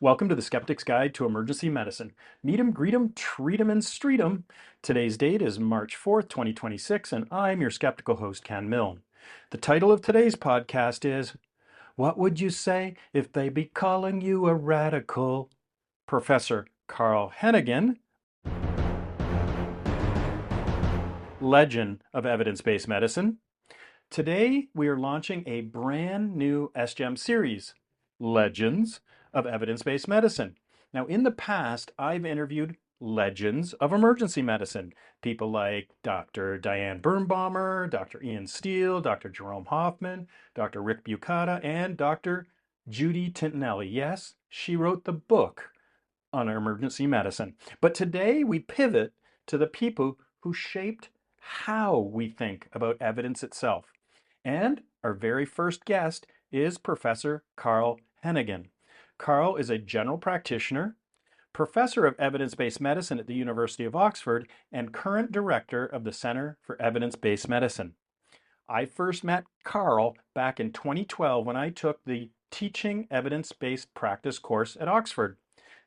Welcome to the Skeptics Guide to Emergency Medicine. Meet 'em, greet 'em, treat 'em, and street 'em. Today's date is March 4th, 2026, and I'm your skeptical host, Ken Milne. The title of today's podcast is, What Would You Say If They Be Calling You a Radical? Professor Carl Heneghan, legend of evidence-based medicine. Today, we are launching a brand new SGEM series, Legends of Evidence-Based Medicine. Now, in the past, I've interviewed legends of emergency medicine, people like Dr. Diane Birnbaumer, Dr. Ian Stiell, Dr. Jerome Hoffman, Dr. Rick Bukata, and Dr. Judy Tintinalli. Yes, she wrote the book on emergency medicine. But today, we pivot to the people who shaped how we think about evidence itself. And our very first guest is Professor Carl Heneghan. Carl is a general practitioner, professor of evidence-based medicine at the University of Oxford, and current director of the Center for Evidence-Based Medicine. I first met Carl back in 2012 when I took the Teaching Evidence-Based Practice course at Oxford.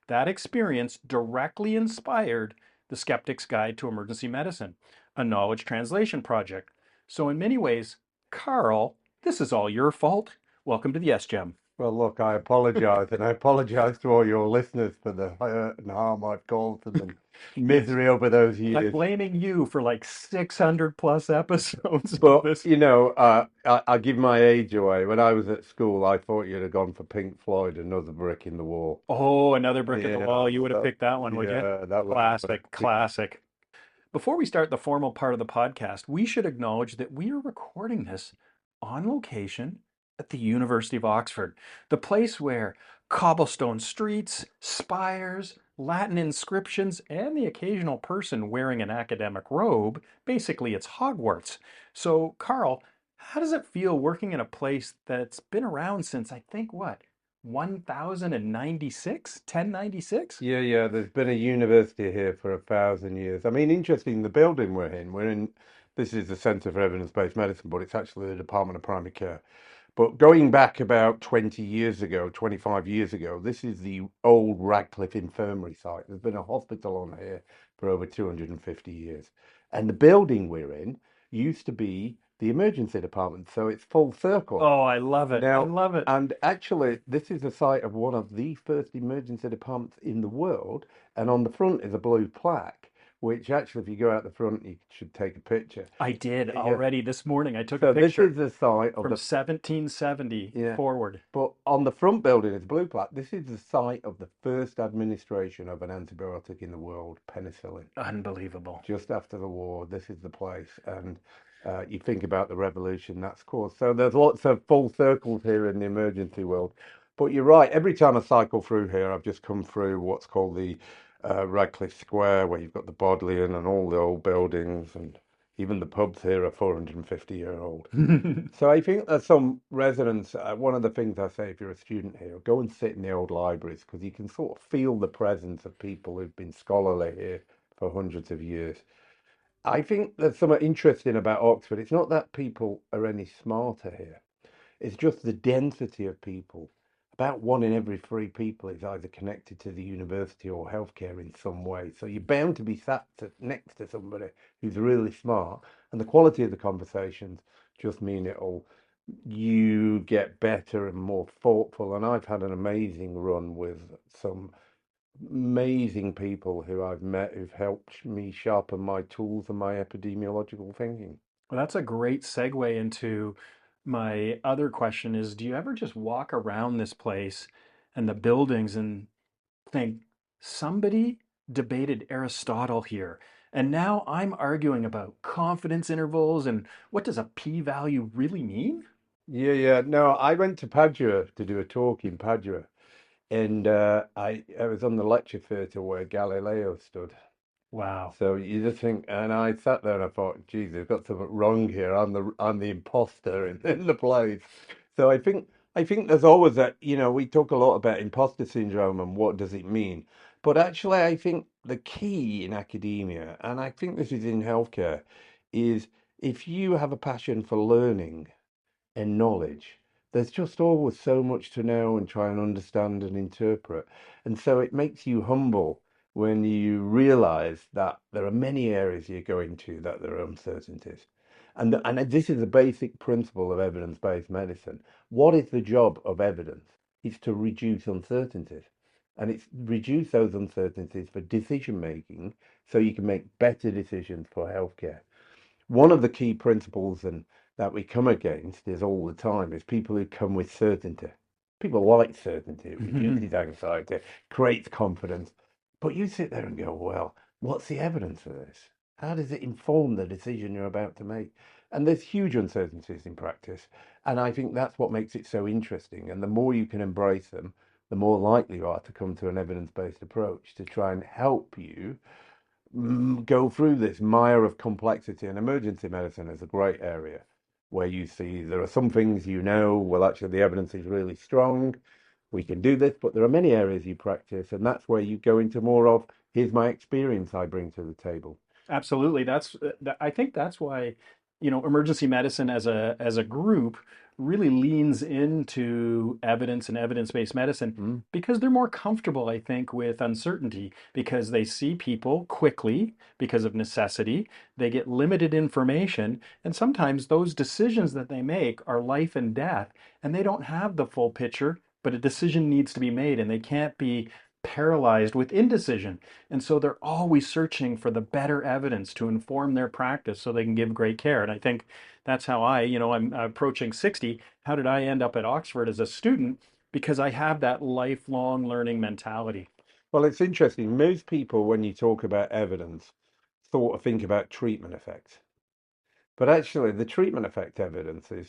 That experience directly inspired the Skeptics Guide to Emergency Medicine, a knowledge translation project. So in many ways, Carl, this is all your fault. Welcome to the SGEM. Well, look, I apologize, and I apologize to all your listeners for the hurt and harm I've caused them and Yes, misery over those I'm years. blaming you for like 600 plus episodes of But, this. I give my age away. When I was at school, I thought you'd have gone for Pink Floyd, Another Brick in the Wall. Oh, another brick in the Yeah, wall. You would have so, picked that one, would you? yeah, that was Classic, classic. Before we start the formal part of the podcast, we should acknowledge that we are recording this on location at the University of Oxford, the place where cobblestone streets, spires, Latin inscriptions, and the occasional person wearing an academic robe, basically it's Hogwarts. So, Carl, how does it feel working in a place that's been around since, I think, what, 1096? 1096? Yeah. There's been a university here for 1,000 years. I mean, interesting, the building this is the Centre for Evidence-Based Medicine, but it's actually the Department of Primary Care. But going back about 20 years ago, 25 years ago, this is the old Radcliffe Infirmary site. There's been a hospital on here for over 250 years. And the building we're in used to be the emergency department, so it's full circle. Oh, I love it. I Now, love it. and actually, this is the site of one of the first emergency departments in the world. And on the front is a blue plaque, which actually, if you go out the front, you should take a picture. I did Yeah. already this morning. I took a So this picture is the site of from the 1770 yeah. forward. But on the front building is blue plaque. This is the site of the first administration of an antibiotic in the world, penicillin. Unbelievable. Just after the war, this is the place. And you think about the revolution that's caused. So there's lots of full circles here in the emergency world. But you're right. Every time I cycle through here, I've just come through what's called the Radcliffe Square, where you've got the Bodleian and all the old buildings, and even the pubs here are 450-year-old. So I think there's some resonance. One of the things I say if you're a student here, go and sit in the old libraries because you can sort of feel the presence of people who've been scholarly here for hundreds of years. I think there's something interesting about Oxford. It's not that people are any smarter here. It's just the density of people. About one in every three people is either connected to the university or healthcare in some way. So you're bound to be next to somebody who's really smart. And the quality of the conversations just mean you get better and more thoughtful. And I've had an amazing run with some amazing people who I've met who've helped me sharpen my tools and my epidemiological thinking. Well, that's a great segue into my other question is, do you ever just walk around this place and the buildings and think somebody debated Aristotle here, and now I'm arguing about confidence intervals and what does a p-value really mean? Yeah. No, I went to Padua to do a talk in Padua, and I was on the lecture theatre where Galileo stood. Wow. So you just think, and I sat there and I thought, geez, they've got something wrong here. I'm the imposter in the place. So I think there's always that, we talk a lot about imposter syndrome and what does it mean. But actually, I think the key in academia, and I think this is in healthcare, is if you have a passion for learning and knowledge, There's just always so much to know and try and understand and interpret. And so it makes you humble when you realize that there are many areas you go into that there are uncertainties. And this is a basic principle of evidence-based medicine. What is the job of evidence? It's to reduce uncertainties. And it's reduce those uncertainties for decision making so you can make better decisions for healthcare. One of the key principles and that we come against is all the time is people who come with certainty. People like certainty. It reduces anxiety, creates confidence. But you sit there and go, well, what's the evidence for this? How does it inform the decision you're about to make? And there's huge uncertainties in practice. And I think that's what makes it so interesting. And the more you can embrace them, the more likely you are to come to an evidence-based approach to try and help you go through this mire of complexity. And emergency medicine is a great area where you see there are some things well, actually, the evidence is really strong. We can do this, but there are many areas you practice, and that's where you go into more of here's my experience I bring to the table. Absolutely. I think that's why, emergency medicine as a group really leans into evidence and evidence-based medicine Mm. because they're more comfortable, I think, with uncertainty because they see people quickly because of necessity. They get limited information, and sometimes those decisions that they make are life and death, and they don't have the full picture, but a decision needs to be made, and they can't be paralyzed with indecision. And so they're always searching for the better evidence to inform their practice so they can give great care. And I think that's how I'm approaching 60. How did I end up at Oxford as a student? Because I have that lifelong learning mentality. Well, it's interesting. Most people, when you talk about evidence, sort of think about treatment effects. But actually, the treatment effect evidence is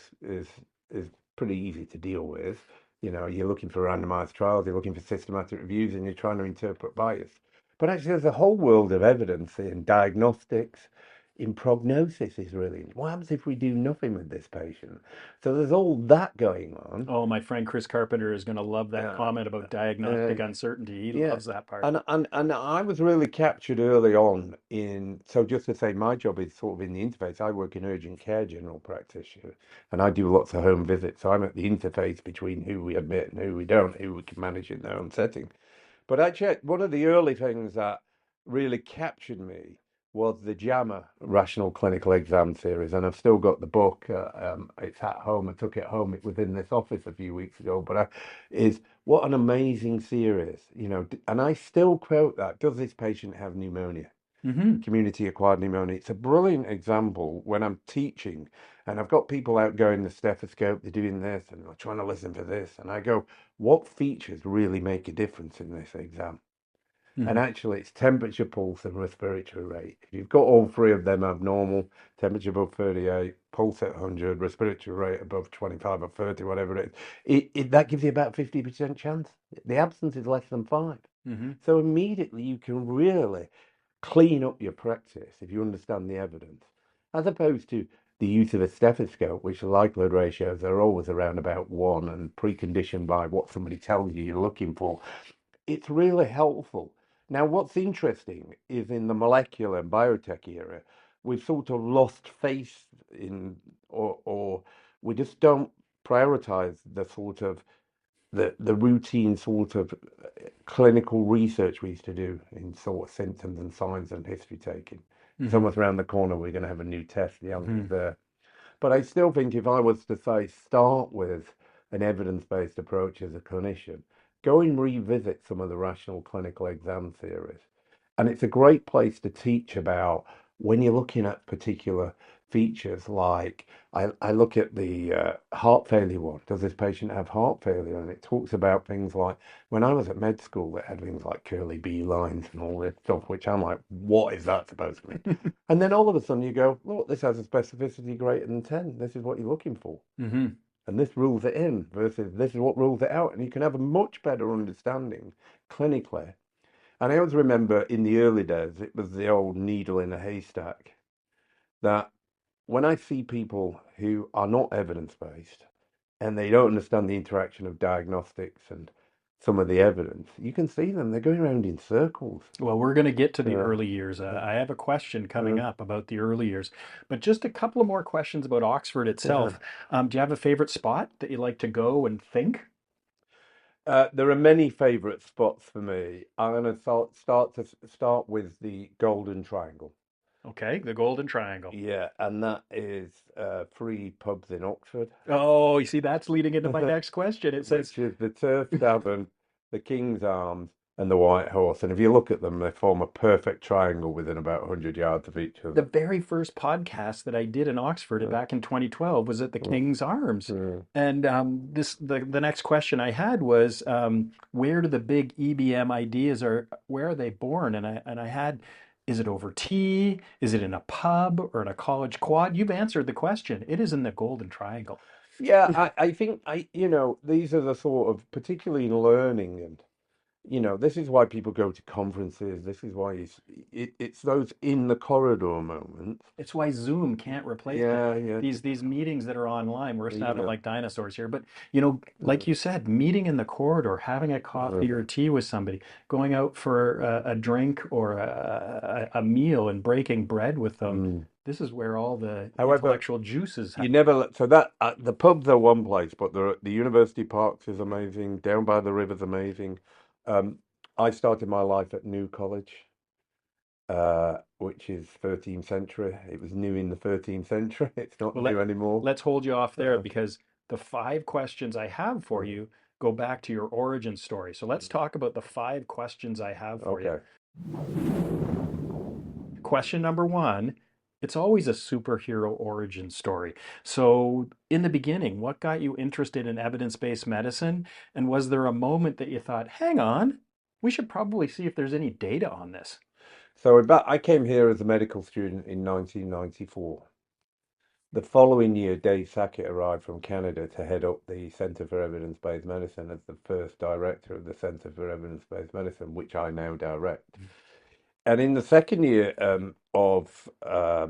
pretty easy to deal with. You're looking for randomized trials, you're looking for systematic reviews, and you're trying to interpret bias. But actually, there's a whole world of evidence in diagnostics, in prognosis is really. What happens if we do nothing with this patient? So there's all that going on. Oh, my friend Chris Carpenter is going to love that Uh, comment about uh, diagnostic uncertainty. He Yeah, loves that part. and I was really captured early on in, so just to say my job is sort of in the interface. I work in urgent care general practitioner, and I do lots of home visits. So I'm at the interface between who we admit and who we don't, who we can manage in their own setting. But actually, one of the early things that really captured me was the JAMA Rational Clinical Exam Series, and I've still got the book. It's at home. I took it home. It was in this office a few weeks ago, but is what an amazing series, and I still quote that. Does this patient have pneumonia? Hmm. Community acquired pneumonia. It's a brilliant example when I'm teaching and I've got people out going the stethoscope, they're doing this and they're trying to listen for this. And I go, what features really make a difference in this exam? And Hmm. actually, it's temperature, pulse, and respiratory rate. If you've got all three of them abnormal, temperature above 38, pulse at 100, respiratory rate above 25 or 30, whatever it is, that gives you about 50% chance. The absence is less than 5. Hmm. So immediately you can really clean up your practice if you understand the evidence, as opposed to the use of a stethoscope, which the likelihood ratios are always around about 1 and preconditioned by what somebody tells you you're looking for. It's really helpful. Now, what's interesting is in the molecular and biotech area, we've sort of lost faith in, or we just don't prioritize the sort of the routine sort of clinical research we used to do in sort of symptoms and signs and history taking. It's Hmm. almost around the corner. We're going to have a new test. The answer's Hmm. there. But I still think if I was to say start with an evidence-based approach as a clinician, go and revisit some of the rational clinical exam theories. And it's a great place to teach about when you're looking at particular features like I look at the heart failure one. Does this patient have heart failure? And it talks about things like when I was at med school, it had things like curly B lines and all this stuff, which I'm like, what is that supposed to mean? And then all of a sudden you go, look, this has a specificity greater than 10. This is what you're looking for. Hmm. And this rules it in versus this is what rules it out. And you can have a much better understanding clinically. And I always remember in the early days, it was the old needle in a haystack that when I see people who are not evidence based and they don't understand the interaction of diagnostics and some of the evidence, you can see them. They're going around in circles. Well, we're going to get to the Uh, early years. I have a question coming uh, up about the early years, but just a couple of more questions about Oxford uh, itself. Do you have a favorite spot that you like to go and think? there are many favourite spots for me. I'm going to start with the Golden Triangle. Okay, the Golden Triangle. Yeah, and that is three pubs in Oxford, Oh, you see, that's leading into my next question. It says which is the Turf Tavern, the King's Arms, and the White Horse. And if you look at them, they form a perfect triangle within about 100 yards of each the other. very first podcast that I did in Oxford Uh, back in 2012 was at the uh, King's Arms. uh. And the next question I had was, where do the big EBM ideas where are they born? And I had, is it over tea? Is it in a pub or in a college quad? You've answered the question. It is in the Golden Triangle. Yeah, I think these are the sort of, particularly in learning, and this is why people go to conferences. This is why it's those in the corridor moments. It's why Zoom can't replace it. Yeah, yeah, These meetings that are online, we're having yeah. like dinosaurs here. But Uh, like you said, meeting in the corridor, having a uh, coffee or tea with somebody, going out for a drink or a meal and breaking bread with them. mm. This is where all the However, intellectual juices you happen. never so that the pubs are one place, but the University Parks is amazing. Down by the river's amazing. Um, I started my life at New College, which is 13th century. It was new in the 13th century. It's not Well, new anymore. let's hold you off there Uh, because the five questions I have for you go back to your origin story. So let's talk about the five questions I have for you. okay. Question number one, it's always a superhero origin story. So, in the beginning, what got you interested in evidence-based medicine? And was there a moment that you thought, hang on, we should probably see if there's any data on this? So I came here as a medical student in 1994. The following year, Dave Sackett arrived from Canada to head up the Centre for Evidence-Based Medicine as the first director of the Centre for Evidence-Based Medicine, which I now direct. And in the second year of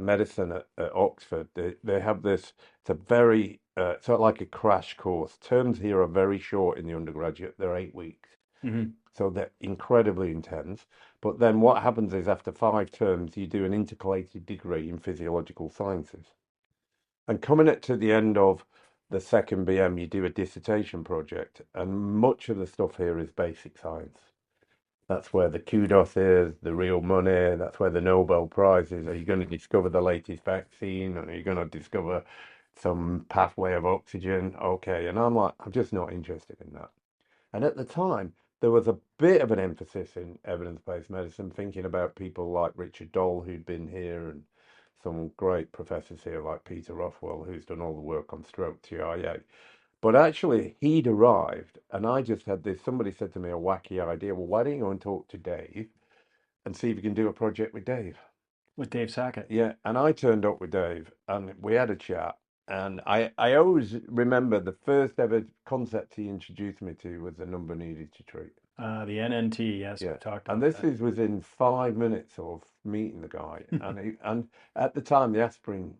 medicine at Oxford, they have this, it's a very, sort of like a crash course. Terms here are very short in the undergraduate, they're 8 weeks. Mhm. So they're incredibly intense. But then what happens is after 5 terms, you do an intercalated degree in physiological sciences. And coming up to the end of the second BM, you do a dissertation project. And much of the stuff here is basic science. That's where the kudos is, the real money. That's where the Nobel Prize is. Are you going to discover the latest vaccine? Or are you going to discover some pathway of oxygen? Okay. And I'm like, I'm just not interested in that. And at the time, there was a bit of an emphasis in evidence-based medicine, thinking about people like Richard Doll, who'd been here, and some great professors here like Peter Rothwell, who's done all the work on stroke TIA. But actually, he'd arrived, and I just had this. Somebody said to me a wacky idea. Well, why don't you go and talk to Dave and see if you can do a project with Dave? With Dave Sackett. Yeah, and I turned up with Dave, and we had a chat. And I always remember the first ever concept he introduced me to was the number needed to treat. The NNT, yes, Yeah, we talked and about this that. is within 5 minutes of meeting the guy, and at the time the aspirin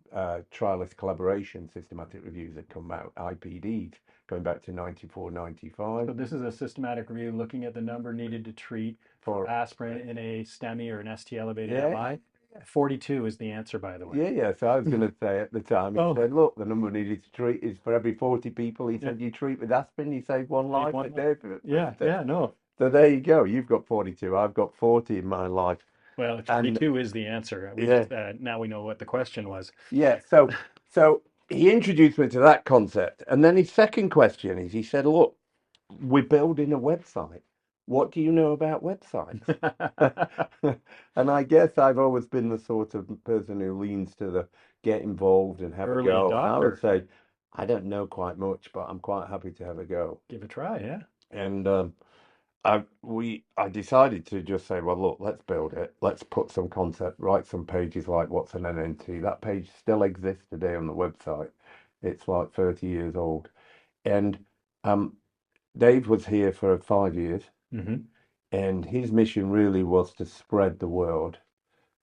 trialist collaboration systematic reviews had come out, IPDs, going back to 94, 95 So this is a systematic review looking at the number needed to treat for for aspirin in a STEMI or an ST elevated yeah, MI. 42 is the answer, by the way. yeah, yeah. So I was going to say at the time, he Oh, said, look, the number needed to treat is for every 40 people. He yeah, said, you treat with aspirin, you save one save life a one life. day. Yeah, yeah, no. So there you go. You've got 42. I've got 40 in my life. Well, And 42 is the answer. We yeah, just now we know what the question was. yeah. So he introduced me to that concept. And then his second question is he said, look, we're building a website. What do you know about websites? And I guess I've always been the sort of person who leans to the get involved and have a Early go. And I would adopter. say, I don't know quite much, but I'm quite happy to have a go. Give it a try, yeah. And I decided to just say, well, look, let's build it. Let's put some concept, write some pages like what's an NNT. That page still exists today on the website. It's like 30 years old. And um, Dave was here for 5 years, Hmm. and his mission really was to spread the word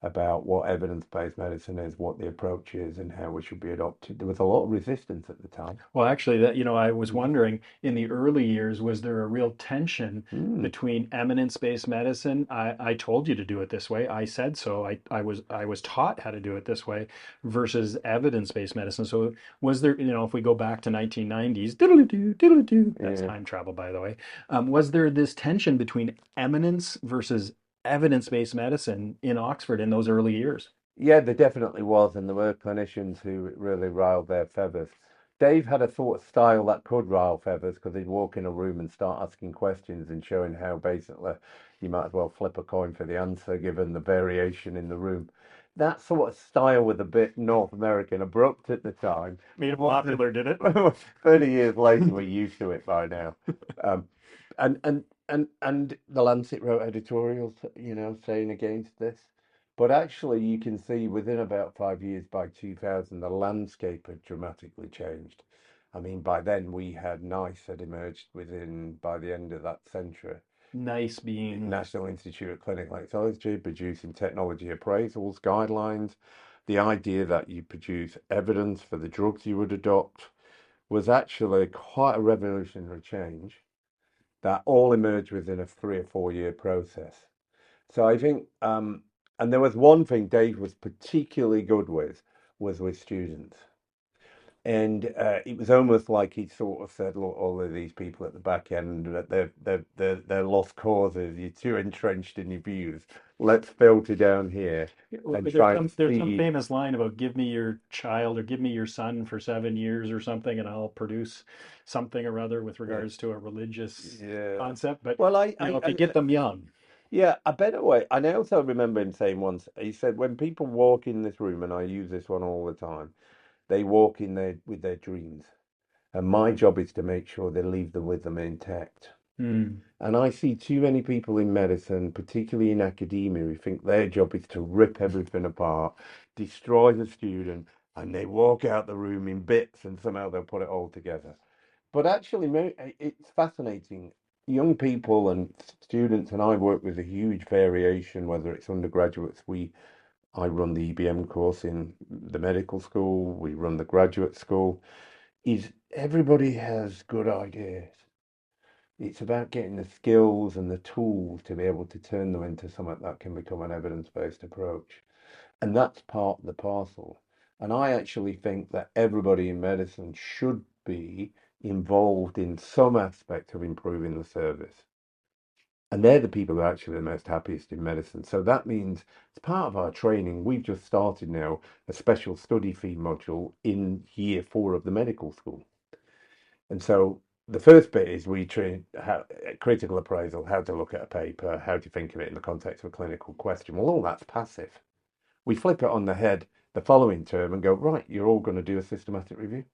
about what evidence-based medicine is, what the approach is, and how we should be adopted. There was a lot of resistance at the time. Well, actually, that I was wondering in the early years, was there a real tension Mm, between eminence-based medicine? I told you to do it this way. I said so. I was taught how to do it this way versus evidence-based medicine. So was there, if we go back to 1990s, diddle-doo, diddle-doo, that's yeah. time travel, by the way. Was there this tension between eminence versus evidence-based medicine in Oxford in those early years? Yeah, there definitely was, and there were clinicians who really riled their feathers. Dave had a sort of style that could rile feathers because he'd walk in a room and start asking questions and showing how basically you might as well flip a coin for the answer given the variation in the room. That sort of style was a bit North American abrupt at the time. Made it What popular, did it? 30 years later, we're used to it by now. Um, and the Lancet wrote editorials, saying against this. But actually, you can see within about 5 years, by 2000, the landscape had dramatically changed. I mean, by then we had NICE had emerged by the end of that century. Nice being. National Institute of Clinical Psychology producing technology appraisals, guidelines. The idea that you produce evidence for the drugs you would adopt was actually quite a revolutionary change that all emerged within a 3 or 4 year process. So I think, and there was one thing Dave was particularly good with, was with students. And it was almost like he sort of said, look, all of these people at the back end, that they're lost causes. You're too entrenched in your views. Let's filter down here and There's try and some see. famous line about give me your child or give me your son for 7 years or something, and I'll produce something or other with Yeah, regards to a religious yeah. concept. But Well, if you get them young, yeah, a better way. And I also remember him saying once, he said, when people walk in this room, and I use this one all the time, they walk in there with their dreams. And my job is to make sure they leave them with them intact. hmm, And I see too many people in medicine, particularly in academia, who think their job is to rip everything apart, destroy the student, and they walk out the room in bits and somehow they'll put it all together. But actually, it's fascinating. Young people and students, and I work with a huge variation, whether it's undergraduates. I run the EBM course in the medical school, we run the graduate school. Is everybody has good ideas. It's about getting the skills and the tools to be able to turn them into something that can become an evidence-based approach. And that's part of the parcel. And I actually think that everybody in medicine should be involved in some aspect of improving the service. And they're the people who are actually the most happiest in medicine. So that means as part of our training, we've just started now a special study fee module in year 4 of the medical school. And so the first bit is we train how critical appraisal, how to look at a paper, how to think of it in the context of a clinical question. Well, all that's passive. We flip it on the head the following term and go, right, you're all going to do a systematic review.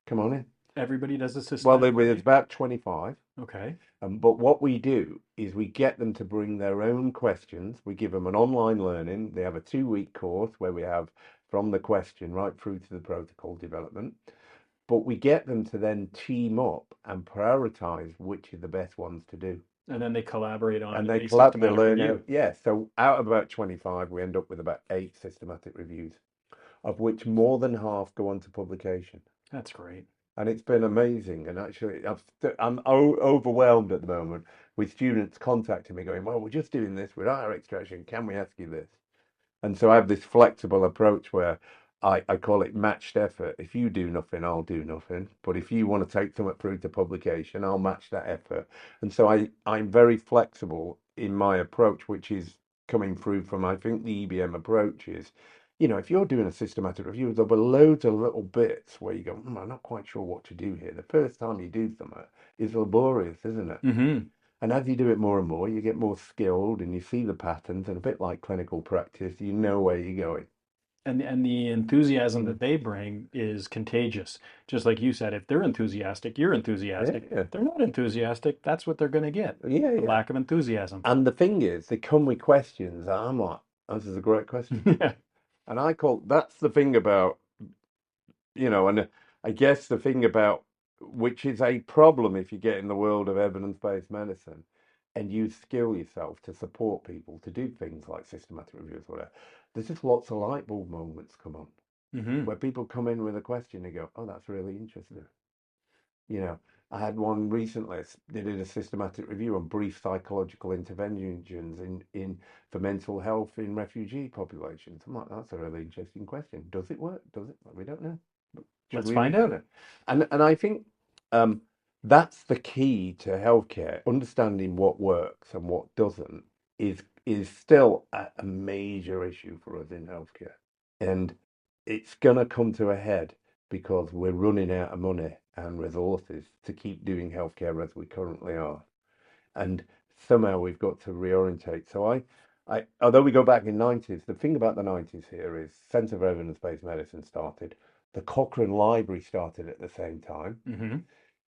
Come on in. everybody does a Well, systematic there's review. about 25. Okay. But what we do is we get them to bring their own questions. We give them an online learning. They have a 2 week course where we have from the question right through to the protocol development. But we get them to then team up and prioritize which are the best ones to do. And then they collaborate on And they a collab, they systematic learn out. review. Yeah. So out of about 25, we end up with about 8 systematic reviews, of which more than half go on to publication. That's great. And it's been amazing. And actually, I'm overwhelmed at the moment with students contacting me going, well, we're just doing this with our extraction. Can we ask you this? And so I have this flexible approach where I call it matched effort. If you do nothing, I'll do nothing. But if you want to take something through to publication, I'll match that effort. And so I'm very flexible in my approach, which is coming through from, I think, the EBM approach is, if you're doing a systematic review, there'll be loads of little bits where you go, I'm not quite sure what to do here. The first time you do something is laborious, isn't it? Hmm. And as you do it more and more, you get more skilled and you see the patterns, and a bit like clinical practice, you know where you're going. And the enthusiasm Mm. that they bring is contagious. Just like you said, if they're enthusiastic, you're Yeah, enthusiastic. yeah, If they're not enthusiastic, that's what they're going to get. yeah, A yeah. lack of enthusiasm. And the thing is, they come with questions. I'm like, this is a great question. Yeah. And that's the thing about, and I guess the thing about, which is a problem if you get in the world of evidence-based medicine and you skill yourself to support people to do things like systematic reviews, whatever. there's just lots of light bulb moments come on Hmm. where people come in with a question and go, oh, that's really interesting. You know, I had one recently. They did a systematic review on brief psychological interventions in for mental health in refugee populations. I'm like, that's a really interesting question. Does it work? Does it? We don't know. But should Let's we find research out. it? And I think um, that's the key to healthcare. Understanding what works and what doesn't is still a major issue for us in healthcare, and it's gonna come to a head because we're running out of money and resources to keep doing healthcare as we currently are. And somehow we've got to reorientate. So although we go back in '90s, the thing about the '90s here is Centre for Evidence-Based Medicine started, the Cochrane Library started at the same time, Hmm.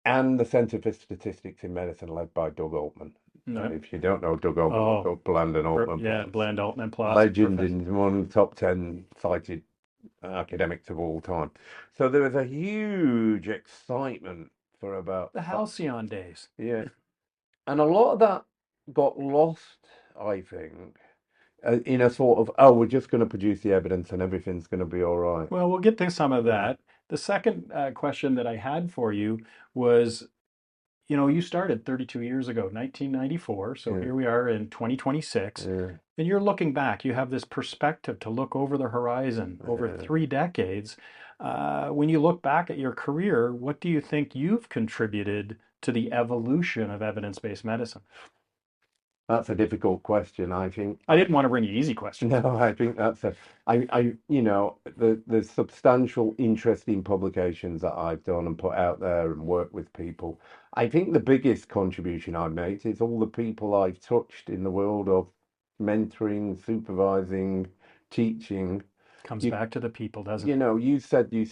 and the Centre for Statistics in Medicine led by Doug Altman. And No. if you don't know Doug Altman, look Oh, up Bland and Altman yeah, plots. Bland Altman plots. Legend in one of the top 10 cited academics of all time. So there was a huge excitement for about The halcyon days. yeah, and a lot of that got lost, I think, in a sort of oh, we're just going to produce the evidence and everything's going to be all right. Well, we'll get to some of Yeah, that. The second question that I had for you was, you started 32 years ago, 1994. So yeah, here we are in 2026. yeah, And you're looking back, you have this perspective to look over the horizon over yeah. 3 decades. When you look back at your career, what do you think you've contributed to the evolution of evidence-based medicine? That's a difficult question. I think I didn't want to bring you easy questions. no, I think that's the substantial, interesting publications that I've done and put out there and worked with people. I think the biggest contribution I've made is all the people I've touched in the world of mentoring, supervising, teaching. Comes You, back to the people, doesn't you it? know, you said you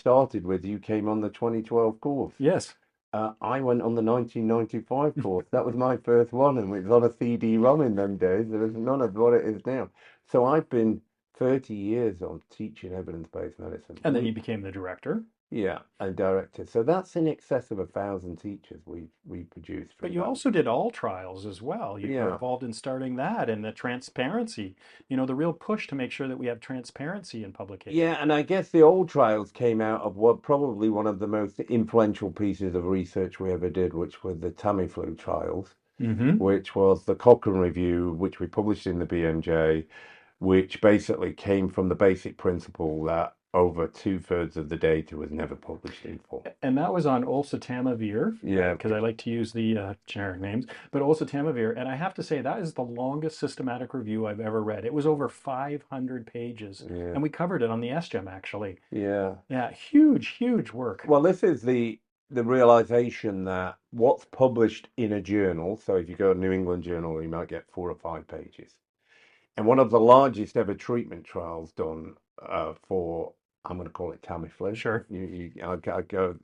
came on the 2012 course. Yes. I went on the 1995 course. That was my first one, and it was on a CD-ROM in them days. There was none of what it is now. So I've been 30 years on teaching evidence-based medicine. And then you became the director. Yeah, and director. So that's in excess of 1,000 teachers we produced But through you that. also did all trials as well. You were Yeah, involved in starting that and the transparency, the real push to make sure that we have transparency in publication. yeah, and I guess the old trials came out of what probably one of the most influential pieces of research we ever did, which were the Tamiflu trials, Hmm. which was the Cochrane Review, which we published in the BMJ, which basically came from the basic principle that over two-thirds of the data was never published in full. And that was on oseltamivir, Yeah, because I like to use the generic names, but oseltamivir. And I have to say, that is the longest systematic review I've ever read. It was over 500 pages, yeah, and we covered it on the SGEM, actually. yeah. Yeah, huge, huge work. Well, this is the realization that what's published in a journal, so if you go to New England Journal, you might get 4 or 5 pages. And one of the largest ever treatment trials done for, I'm going to call it Tamiflu, Sure. I go,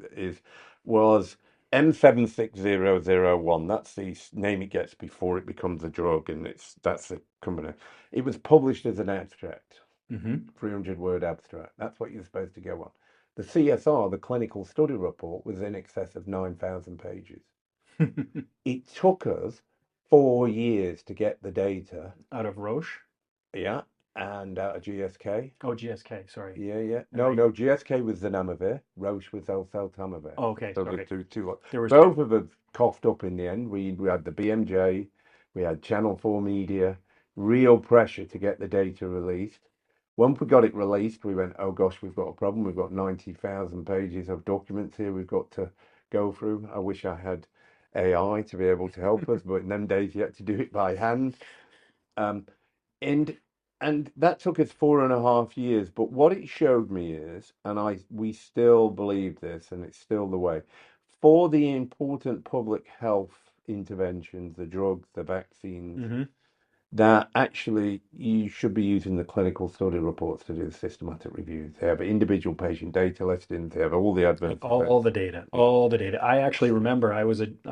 was M76001. That's the name it gets before it becomes a drug, and that's the company. It was published as an abstract, Hmm. 300-word abstract. That's what you're supposed to go on. The CSR, the clinical study report, was in excess of 9,000 pages. It took us 4 years to get the data. Out of Roche? Yeah, and out of GSK. Oh, GSK, sorry. Yeah, yeah. And No, no, GSK was Zanamivir, Roche was Oseltamivir. oh, okay, So the sorry. two. There was two. Both of us coughed up in the end. We had the BMJ, we had Channel 4 Media, real pressure to get the data released. Once we got it released, we went, oh gosh, we've got a problem. We've got 90,000 pages of documents here we've got to go through. I wish I had AI to be able to help us, but in them days you had to do it by hand. Um, and and that took us 4.5 years. But what it showed me is, and we still believe this, and it's still the way, for the important public health interventions, the drugs, the vaccines, Hmm. that actually you should be using the clinical study reports to do the systematic reviews. They have individual patient data listings, they have all the adverse All effects. the data, Yeah. all the data. I actually remember I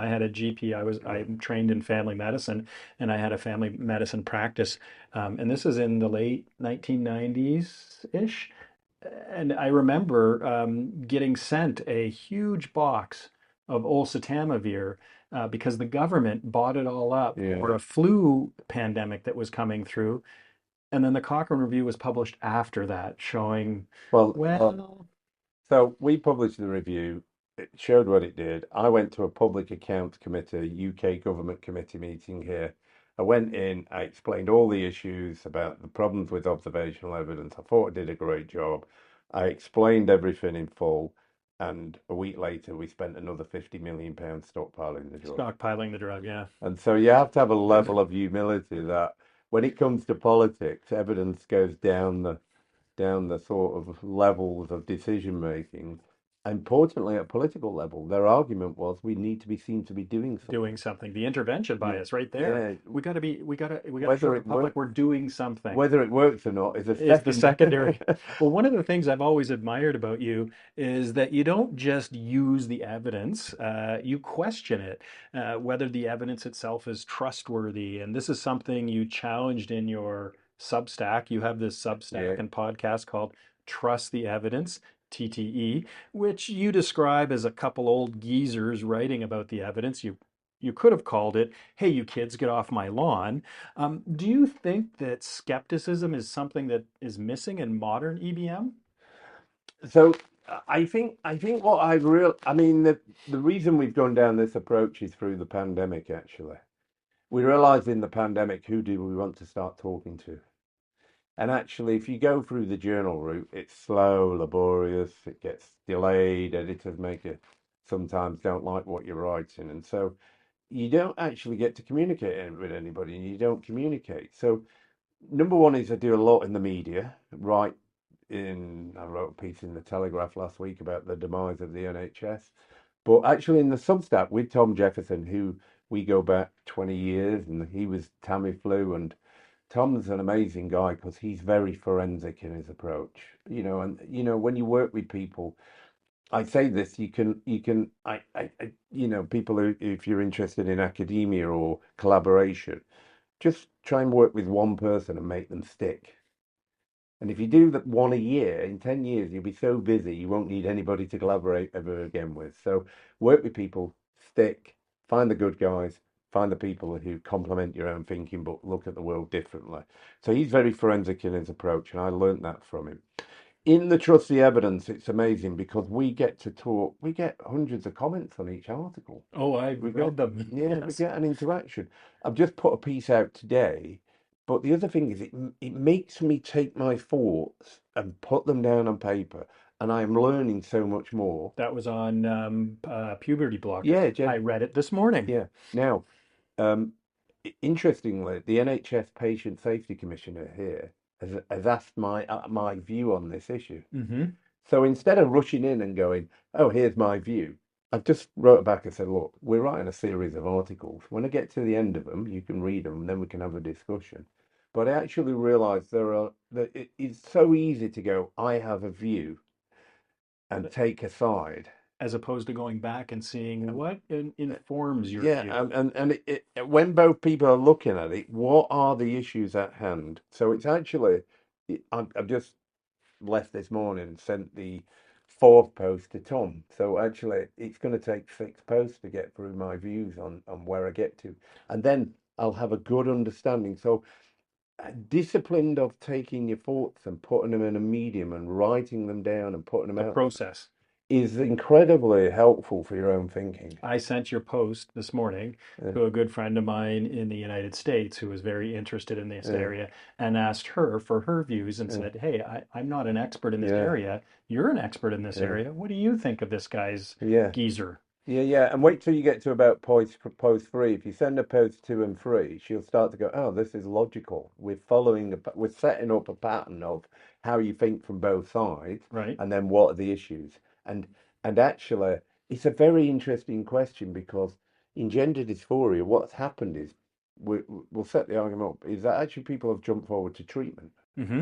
had a GP. I'm trained in family medicine, and I had a family medicine practice. And this is in the late 1990s ish. And I remember getting sent a huge box of oseltamivir because the government bought it all up Yeah. for a flu pandemic that was coming through. And then the Cochrane review was published after that, showing, Well, well, so we published the review. It showed what it did. I went to a public accounts committee, UK government committee meeting here. I went in, I explained all the issues about the problems with observational evidence. I thought I did a great job. I explained everything in full. And a week later, we spent another £50 million stockpiling the drug. stockpiling the drug, yeah. And so you have to have a level of humility that when it comes to politics, evidence goes down the sort of levels of decision making. Importantly, at political level, their argument was we need to be seen to be doing something. Doing something. The intervention Yeah, bias right there. yeah. We gotta show Whether the it public works, we're doing something. whether it works or not is a Is the second. secondary. Well, one of the things I've always admired about you is that you don't just use the evidence, you question it, whether the evidence itself is trustworthy. And this is something you challenged in your Substack. You have this Yeah. Substack and podcast called Trust the Evidence, TTE, which you describe as a couple old geezers writing about the evidence. You could have called it, "Hey, you kids, get off my lawn." Do you think that skepticism is something that is missing in modern EBM? So I think what I mean the reason we've gone down this approach is through the pandemic actually. We realized in the pandemic who do we want to start talking to? And actually, if you go through the journal route, it's slow, laborious, it gets delayed, editors make it sometimes don't like what you're writing. And so you don't actually get to communicate with anybody and you don't communicate. So number one is I do a lot in the media, I wrote a piece in the Telegraph last week about the demise of the NHS. But actually in the Substack with Tom Jefferson, who we go back 20 years and he was Tamiflu and Tom's an amazing guy because he's very forensic in his approach, and when you work with people, I say this, people who, if you're interested in academia or collaboration, just try and work with one person and make them stick. And if you do that one a year, in 10 years, you'll be so busy you won't need anybody to collaborate ever again with. So work with people, stick, find the good guys, find the people who complement your own thinking but look at the world differently. So he's very forensic in his approach, and I learned that from him. In the Trust the Evidence, it's amazing because we get to talk, we get hundreds of comments on each article. Oh, I We read got, them. yeah, we Yes. get an interaction. I've just put a piece out today, but the other thing is it makes me take my thoughts and put them down on paper, and I'm learning so much more. That was on Puberty Blocker. Yeah, I read it this morning. yeah. Now, um, interestingly, the NHS Patient Safety Commissioner here has asked my view on this issue. Mm-hmm. So instead of rushing in and going, "Oh, here's my view," I've just wrote back and said, "Look, we're writing a series of articles. When I get to the end of them, you can read them, and then we can have a discussion." But I actually realised that it's so easy to go, "I have a view," and take a side. As opposed to going back and seeing what informs your Yeah, view. when both people are looking at it, what are the issues at hand? So it's actually, I've just left this morning and sent the fourth post to Tom. So actually, it's going to take 6 posts to get through my views on where I get to, and then I'll have a good understanding. So disciplined of taking your thoughts and putting them in a medium and writing them down and putting them The out process. is incredibly helpful for your own thinking. I sent your post this morning Yeah, to a good friend of mine in the United States who was very interested in this yeah, area and asked her for her views and yeah, said, "Hey, I'm not an expert in this yeah, area. You're an expert in this yeah. area. What do you think of this guy's Yeah. geezer?" Yeah, yeah, and wait till you get to about post three. If you send her post two and three, she'll start to go, "Oh, this is logical. We're setting up a pattern of how you think from both sides, Right? and then what are the issues?" And and actually, it's a very interesting question because in gender dysphoria, what's happened is we'll set the argument up is that actually people have jumped forward to treatment. Mm-hmm.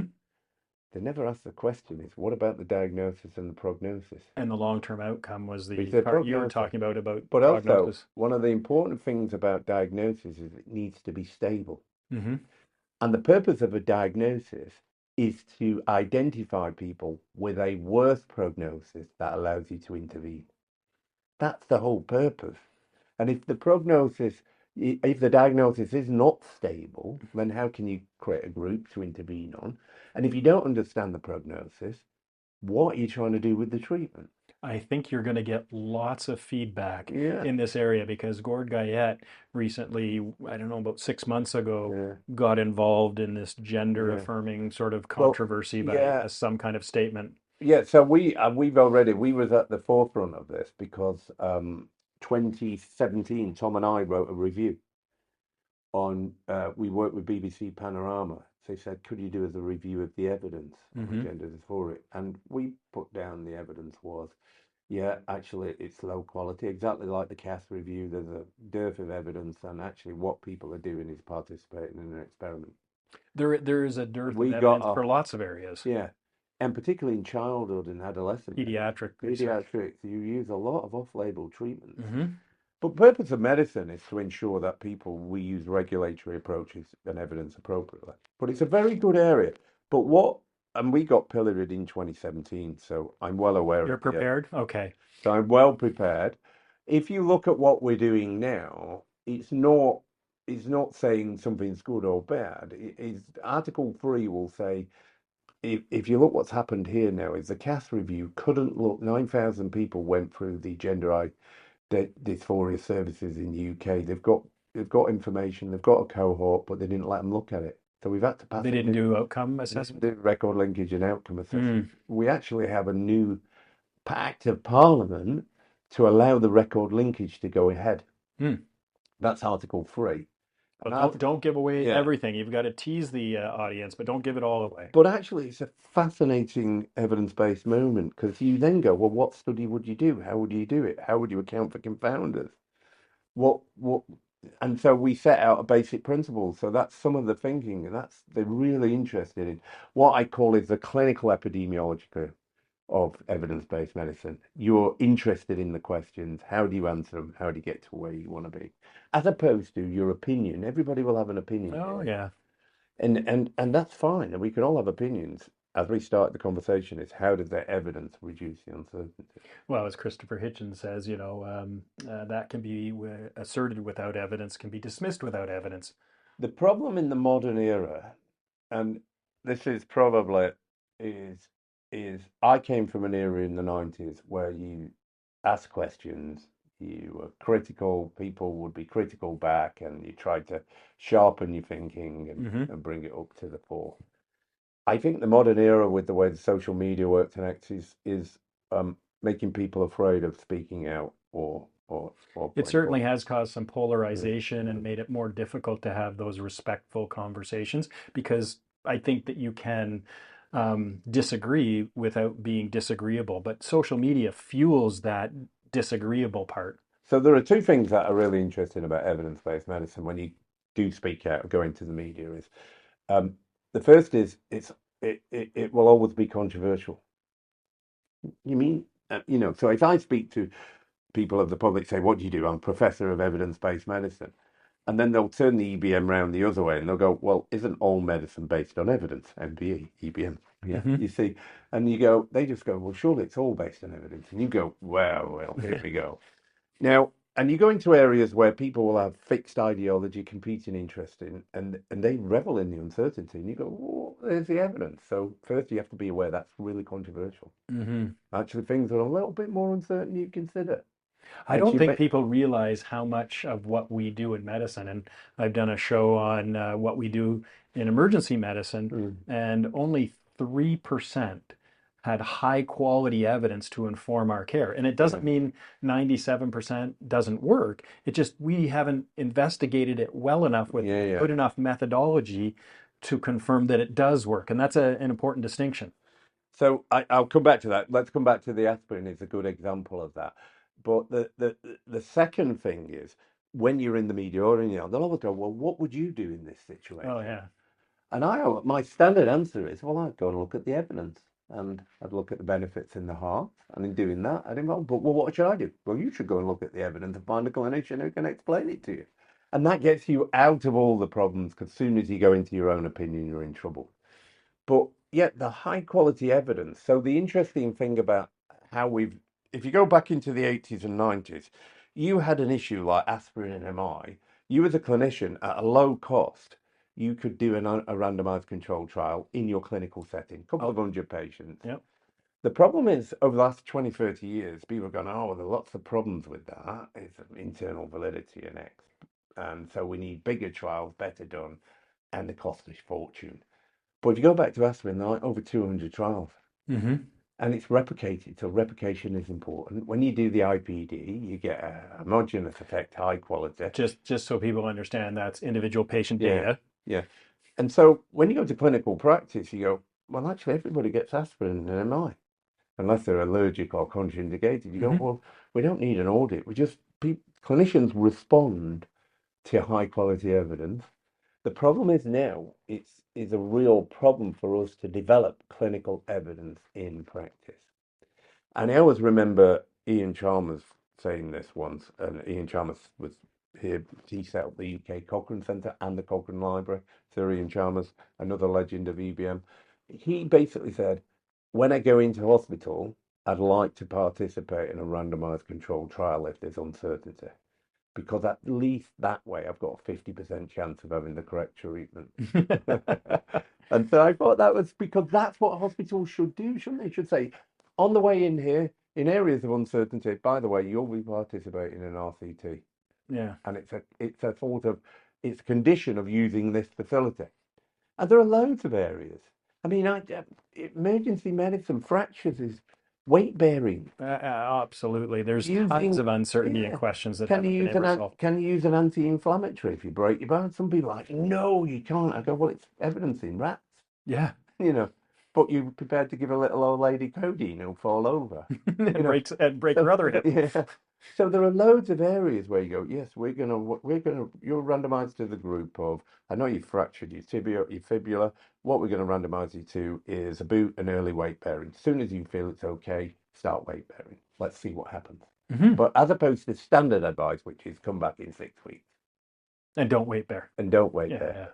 They never ask the question is what about the diagnosis and the prognosis? And the long-term outcome was It's the the part you were prognosis. talking about But also, prognosis. one of the important things about diagnosis is it needs to be stable. Mm-hmm. And the purpose of a diagnosis is to identify people with a worse prognosis that allows you to intervene. That's the whole purpose. And if the prognosis If the diagnosis is not stable, then how can you create a group to intervene on? And if you don't understand the prognosis, what are you trying to do with the treatment? I think you're going to get lots of feedback Yeah, in this area because Gord Guyette recently, I don't know, about 6 months ago, yeah, got involved in this gender yeah. affirming sort of Well, controversy by yeah, some kind of statement. yeah. So we was at the forefront of this because 2017, Tom and I wrote a review on we worked with BBC Panorama. They said, could you do as a review of the evidence on Hmm. gender dysphoria? And we put down the evidence was, yeah, actually it's low quality, exactly like the CAS review. There's a dearth of evidence, and actually what people are doing is participating in an experiment. There is a dearth of We got evidence a for lots of areas, Yeah, and particularly in childhood and adolescent age, pediatric research. pediatrics, you use a lot of off-label treatments. Hmm. But purpose of medicine is to ensure that we use regulatory approaches and evidence appropriately. But it's a very good area. But and we got pilloried in 2017, so I'm well aware You're of the prepared? Okay. so I'm well prepared. If you look at what we're doing now, it's not saying something's good or bad. Article 3 will say if you look what's happened here now is the CAS review couldn't look 9,000 people went through the gender dysphoria services in the UK. They've got information, they've got a cohort, but they didn't let them look at it. So we've had to pass They a didn't new do outcome they didn't assessment? do record linkage and outcome Mm. assessment. We actually have a new Act of Parliament to allow the record linkage to go ahead. Mm. That's Article 3. And But don't give away yeah, everything. You've got to tease the audience, but don't give it all away. but actually, it's a fascinating evidence-based moment because you then go, well, what study would you do? How would you do it? How would you account for confounders? What? And so we set out a basic principle. So that's some of the thinking, and they're really interested in what I call is the clinical epidemiology of evidence-based medicine. You're interested in the questions. How do you answer them? How do you get to where you want to be? As opposed to your opinion. Everybody will have an opinion Oh, here. yeah. And that's fine. And we can all have opinions. As we start the conversation, is how does that evidence reduce the uncertainty? Well, as Christopher Hitchens says, that can be asserted without evidence, can be dismissed without evidence. The problem in the modern era, and this is probably is is I came from an era in the 90s where you ask questions, you were critical, people would be critical back, and you tried to sharpen your thinking Hmm. and bring it up to the fore. I think the modern era with the way the social media works and acts is making people afraid of speaking out or It putting certainly forward. has caused some Yeah. polarization and made it more difficult to have those respectful conversations because I think that you can disagree without being disagreeable, but social media fuels that disagreeable part. So there are two things that are really interesting about evidence-based medicine when you do speak out or go into the media is um, the first is it will always be controversial. You mean so if I speak to people of the public say, what do you do? I'm a professor of evidence-based medicine. And then they'll turn the EBM round the other way and they'll go, well, isn't all medicine based on evidence? MBE, EBM. Yeah, Hmm. you see. And you go, they just go, well, surely it's all based on evidence. And you go, well, here we go. Now, and you go into areas where people will have fixed ideology, competing interest in, and they revel in the uncertainty. And you go, well, there's the evidence. So first you have to be aware that's really controversial. Hmm. Actually, things are a little bit more uncertain you consider. I don't Actually, think people realize how much of what we do in medicine, and I've done a show on what we do in emergency medicine, mm, and only 3% had high quality evidence to inform our care. And it yeah, doesn't mean 97% doesn't work. It just we haven't investigated it well enough with yeah, yeah. good enough methodology to confirm that it does work. And that's an important distinction. So I'll come back to that. Let's come back to the aspirin is a good example of that. But the second thing is when you're in the media or in the they'll always go, well, what would you do in this Oh, situation? yeah. And my standard answer is, well, I'd go and look at the evidence and I'd look at the benefits in the heart. And in doing that, I'd involve, but well, what should I do? Well, you should go and look at the evidence and find a clinician who can explain it to you. And that gets you out of all the problems because as soon as you go into your own opinion, you're in trouble. But yet the high quality evidence. So the interesting thing about how if you go back into the 80s and 90s, you had an issue like aspirin and MI. you as a clinician at a low cost, you could do a randomized controlled trial in your clinical setting, a couple Oh, of 100 patients. yep. The problem is, over the last 20, 30 years, people have gone, oh, well, there are lots of problems with that. It's internal validity and X. And so we need bigger trials, better done, and they cost a fortune. But if you go back to aspirin, there are over 200 trials. Mm-hmm. And it's replicated, so replication is important. When you do the IPD, you get a homogeneous effect, high quality. Just so people understand, that's individual patient Yeah, data. yeah. And so when you go to clinical practice, you go, well, actually, everybody gets aspirin and MI, unless they're allergic or contraindicated. You go, Mm-hmm. well, we don't need an audit. Clinicians respond to high quality evidence. The problem is now it's a real problem for us to develop clinical evidence in practice. And I always remember Ian Chalmers saying this once, and Ian Chalmers was here, he set up the UK Cochrane Centre and the Cochrane Library. Sir Ian Chalmers, another legend of EBM. He basically said, when I go into hospital, I'd like to participate in a randomized controlled trial if there's uncertainty, because at least that way I've got a 50% chance of having the correct treatment. And so I thought that was because that's what hospitals should do, shouldn't they? Should say, on the way in here, in areas of uncertainty, by the way, you'll be participating in RCT. Yeah. And it's a sort of it's a condition of using this facility. And there are loads of areas. I mean, emergency medicine, fractures is weight bearing. Absolutely. There's tons Using, of uncertainty and yeah. questions that haven't been ever solved. Can you use an anti-inflammatory if you break your bone? Some people are like, no, you can't. I go, well, it's evidence in rats, Yeah. you know. But you're prepared to give a little old lady codeine who'll fall over, you know. And break her So other hip. yeah. So there are loads of areas where you go, yes, you're randomized to the group of, I know you fractured your tibia, your fibula. What we're going to randomize you to is a boot and early weight bearing. As soon as you feel it's okay, start weight bearing. Let's see what happens. Mm-hmm. But as opposed to standard advice, which is come back in 6 weeks And don't weight bear. and don't weight bear. Yeah.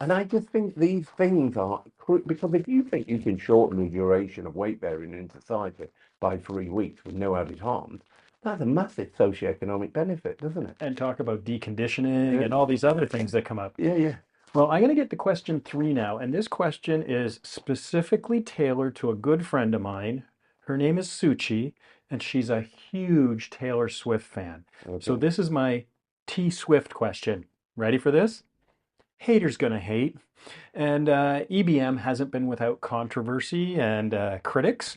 And I just think these things are, because if you think you can shorten the duration of weight bearing in society by 3 weeks with no added harms, that's a massive socioeconomic benefit, doesn't it? And talk about deconditioning Yeah, and all these other things that come up. yeah. Well, I'm going to get to question 3 now. And this question is specifically tailored to a good friend of mine. Her name is Suchi, and she's a huge Taylor Swift fan. So Okay. this is my T Swift question. Ready for this? Haters gonna hate. And EBM hasn't been without controversy and critics.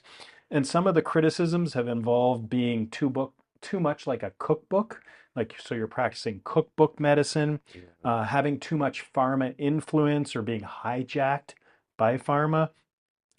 And some of the criticisms have involved being too much like a cookbook, like so you're practicing cookbook medicine, having too much pharma influence or being hijacked by pharma,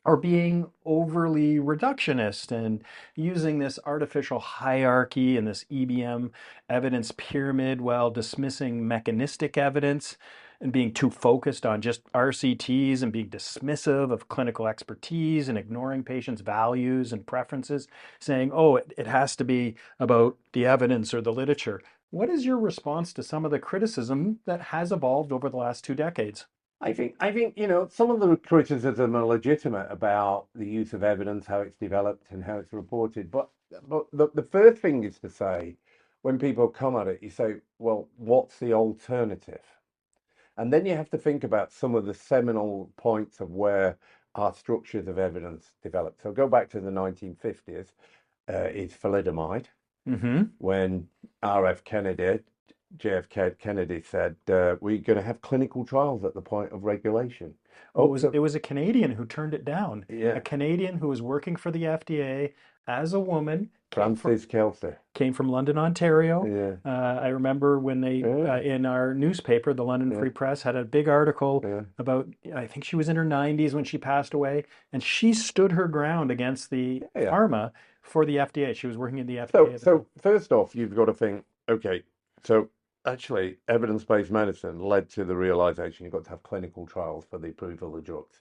or being overly reductionist and using this artificial hierarchy and this EBM evidence pyramid while dismissing mechanistic evidence and being too focused on just RCTs and being dismissive of clinical expertise and ignoring patients' values and preferences, saying, oh, it has to be about the evidence or the literature. What is your response to some of the criticism that has evolved over the last 2 decades? I think, some of the criticism are legitimate about the use of evidence, how it's developed and how it's reported. But the first thing is to say, when people come at it, you say, well, what's the alternative? And then you have to think about some of the seminal points of where our structures of evidence developed. So go back to the 1950s, is thalidomide, Mm-hmm. when JFK Kennedy said, we're going to have clinical trials at the point of regulation. Well, Oh, so it was a Canadian who turned it down. A yeah, Canadian who was working for the FDA as a woman, Francis Kelsey. came from London, Ontario. Yeah, I remember when they yeah, in our newspaper, the London yeah, Free Press, had a big article yeah, about. I think she was in her 90s when she passed away, and she stood her ground against the yeah. pharma for the FDA. She was working in the FDA So, at the time. so first off, you've got to think, okay, so actually, evidence-based medicine led to the realization you've got to have clinical trials for the approval of drugs.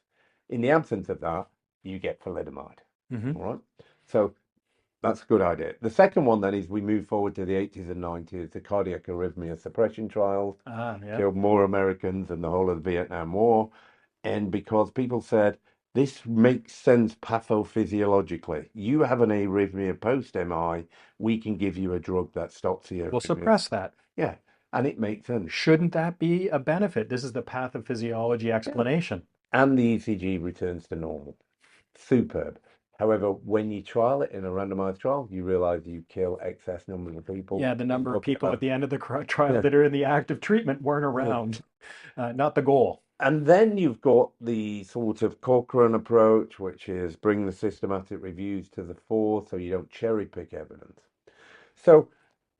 In the absence of that, you get thalidomide. Hmm. All right. So that's a good idea. The second one then is we move forward to the 80s and 90s, the cardiac arrhythmia suppression trials Ah, yeah. killed more Americans than the whole of the Vietnam War. And because people said, this makes sense pathophysiologically. You have an arrhythmia post MI, we can give you a drug that stops the We'll arrhythmia. suppress that. Yeah. And it makes sense. Shouldn't that be a benefit? This is the pathophysiology Yeah. explanation. And the ECG returns to normal. Superb. However, when you trial it in a randomized trial, you realize you kill excess numbers of people. Yeah, the It number of will people have, at the end of the trial yeah, that are in the active treatment weren't yeah. around. Not the goal. And then you've got the sort of Cochrane approach, which is bring the systematic reviews to the fore so you don't cherry pick evidence. So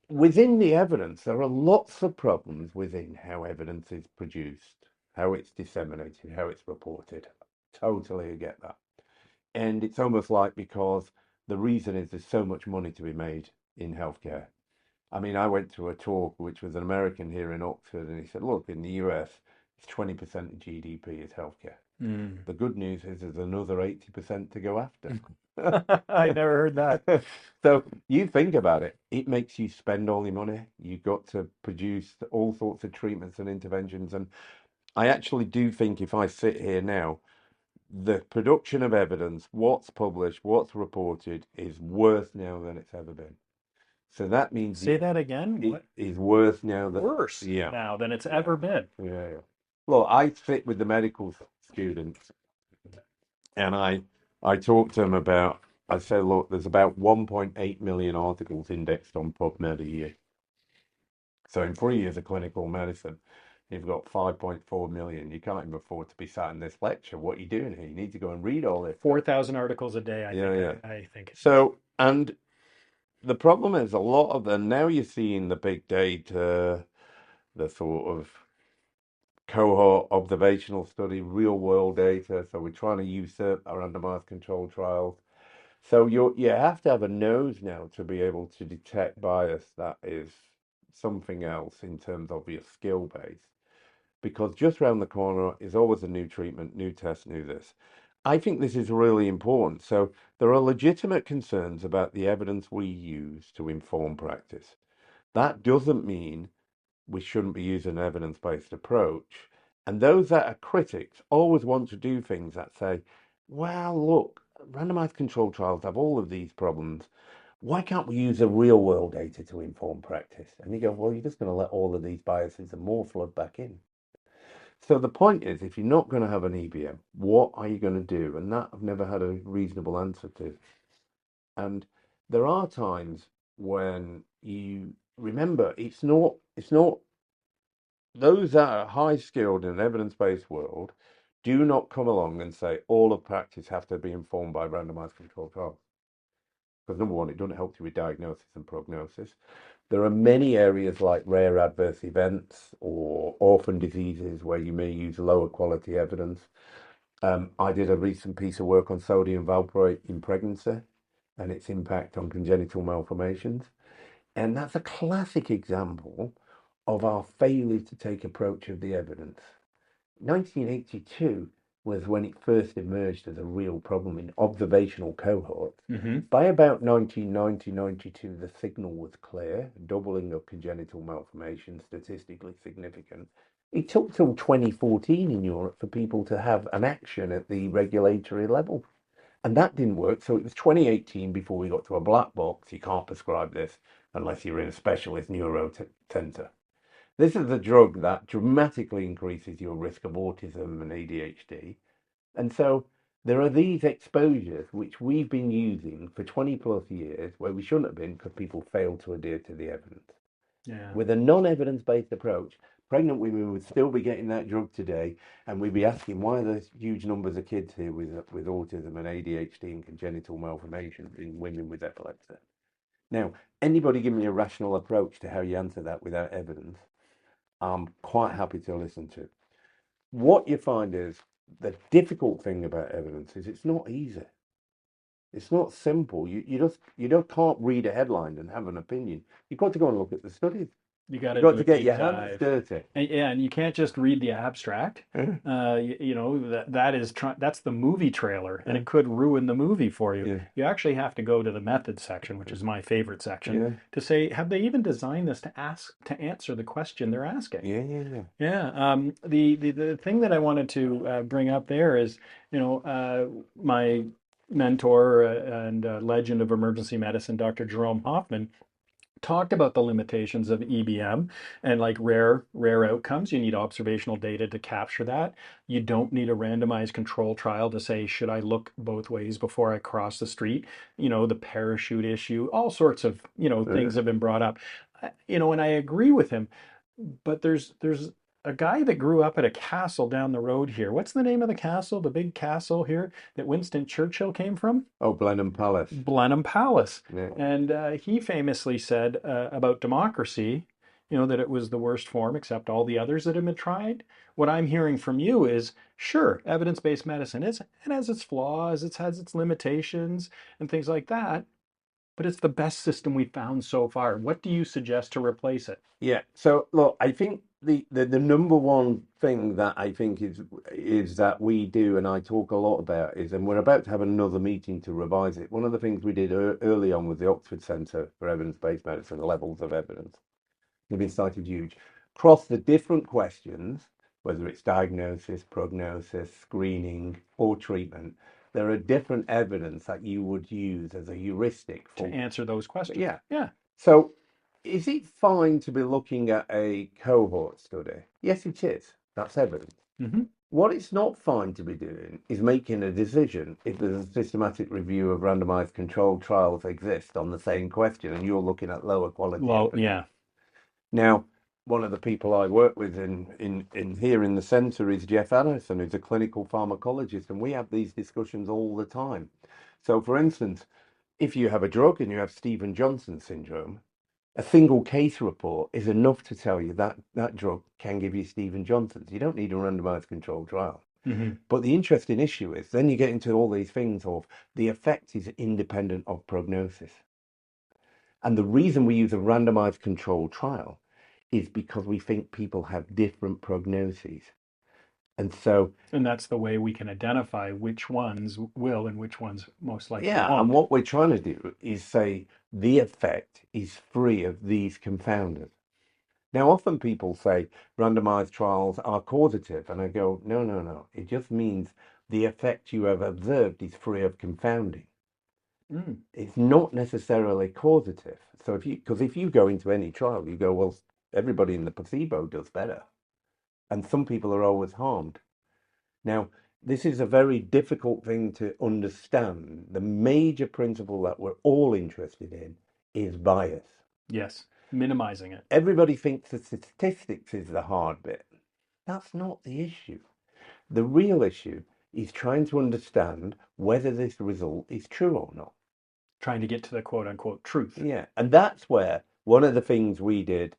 within the evidence, there are lots of problems within how evidence is produced, how it's disseminated, how it's reported. Totally get that. And it's almost like because the reason is there's so much money to be made in healthcare. I mean, I went to a talk which was an American here in Oxford, and he said, look, in the US, it's 20% of GDP is healthcare. Mm. The good news is there's another 80% to go after. I never heard that. So you think about it, it makes you spend all your money. You've got to produce all sorts of treatments and interventions. And I actually do think if I sit here now, the production of evidence, what's published, what's reported, is worse now than it's ever been. So that means Say that again. it What? is worse now than, Worse yeah, now than it's yeah, ever been. yeah, yeah. Look, I sit with the medical students and I talk to them about, I say, look, there's about 1.8 million articles indexed on PubMed a year. So in 3 years of clinical medicine, you've got 5.4 million. You can't even afford to be sat in this lecture. What are you doing here? You need to go and read all this. 4,000 articles a day, I Yeah, think. yeah. I think it is. So, and the problem is a lot of them, now you're seeing the big data, the sort of cohort observational study, real world data. So we're trying to usurp our randomized control trials. So you have to have a nose now to be able to detect bias that is something else in terms of your skill base. Because just around the corner is always a new treatment, new test, new this. I think this is really important. So there are legitimate concerns about the evidence we use to inform practice. That doesn't mean we shouldn't be using an evidence-based approach. And those that are critics always want to do things that say, well, look, randomized controlled trials have all of these problems. Why can't we use the real world data to inform practice? And you go, well, you're just going to let all of these biases and more flood back in. So the point is, if you're not going to have an EBM, what are you going to do? And that I've never had a reasonable answer to. And there are times when you remember it's not those that are high skilled in an evidence-based world do not come along and say all of practice have to be informed by randomized controlled trials. Because number one, it doesn't help you with diagnosis and prognosis. There are many areas like rare adverse events or orphan diseases where you may use lower quality evidence. I did a recent piece of work on sodium valproate in pregnancy and its impact on congenital malformations. And that's a classic example of our failure to take approach of the evidence. 1982 was when it first emerged as a real problem in observational cohorts. Mm-hmm. By about 1990-92, the signal was clear, doubling of congenital malformation, statistically significant. It took till 2014 in Europe for people to have an action at the regulatory level. And that didn't work. So it was 2018 before we got to a black box. You can't prescribe this unless you're in a specialist neuro center. This is a drug that dramatically increases your risk of autism and ADHD. And so there are these exposures which we've been using for 20 plus years where we shouldn't have been because people failed to adhere to the evidence. Yeah. With a non-evidence based approach, pregnant women would still be getting that drug today, and we'd be asking why are there huge numbers of kids here with autism and ADHD and congenital malformations in women with epilepsy. Now, anybody give me a rational approach to how you answer that without evidence, I'm quite happy to listen to. What you find is the difficult thing about evidence is it's not easy. It's not simple. You just can't read a headline and have an opinion. You've got to go and look at the studies. You got You've to got do to a get deep your hands dive. dirty. And you can't just read the abstract. That's the movie trailer, and Yeah, it could ruin the movie for you. yeah, You actually have to go to the methods section, which is my favorite section, yeah, to say, have they even designed this to answer the question they're asking? yeah, yeah, yeah. Yeah. The thing that I wanted to bring up there is, my mentor and legend of emergency medicine, Dr. Jerome Hoffman, talked about the limitations of EBM and like rare outcomes. You need observational data to capture that. You don't need a randomized control trial to say, should I look both ways before I cross the street? The parachute issue, all sorts of, Yeah. things have been brought up. And I agree with him, but there's a guy that grew up at a castle down the road here. What's the name of the castle? The big castle here that Winston Churchill came from? Oh, Blenheim Palace. Blenheim Palace. Yeah. And he famously said about democracy, that it was the worst form except all the others that have been tried. What I'm hearing from you is, sure, evidence-based medicine it has its flaws, it has its limitations and things like that, but it's the best system we've found so far. What do you suggest to replace it? Yeah. So look, I think the number one thing that I think is that we do, and I talk a lot about, is, and we're about to have another meeting to revise it. One of the things we did early on with the Oxford Centre for Evidence-Based Medicine, levels of evidence, have been cited huge. Across the different questions, whether it's diagnosis, prognosis, screening, or treatment, there are different evidence that you would use as a heuristic To for. answer those questions. Yeah. Yeah. So is it fine to be looking at a cohort study? Yes, it is. That's evidence. Mm-hmm. What it's not fine to be doing is making a decision if there's a systematic review of randomized controlled trials exist on the same question and you're looking at lower quality evidence. Yeah. Now, one of the people I work with in here in the centre is Jeff Anderson, who's a clinical pharmacologist, and we have these discussions all the time. So, for instance, if you have a drug and you have Stevens-Johnson syndrome, a single case report is enough to tell you that that drug can give you Stevens-Johnson's. You don't need a randomized controlled trial. Mm-hmm. But the interesting issue is then you get into all these things of the effect is independent of prognosis. And the reason we use a randomized controlled trial is because we think people have different prognoses. And so, And that's the way we can identify which ones will and which ones most likely yeah, and won't. what we're trying to do is say the effect is free of these confounders. Now, often people say randomized trials are causative, and I go, no, no, no. It just means the effect you have observed is free of confounding. Mm. It's not necessarily causative. So because if you go into any trial, you go, well, everybody in the placebo does better, and some people are always harmed. Now, this is a very difficult thing to understand. The major principle that we're all interested in is bias. Yes, minimizing it. Everybody thinks the statistics is the hard bit. That's not the issue. The real issue is trying to understand whether this result is true or not. Trying to get to the quote unquote truth. Yeah, and that's where one of the things we did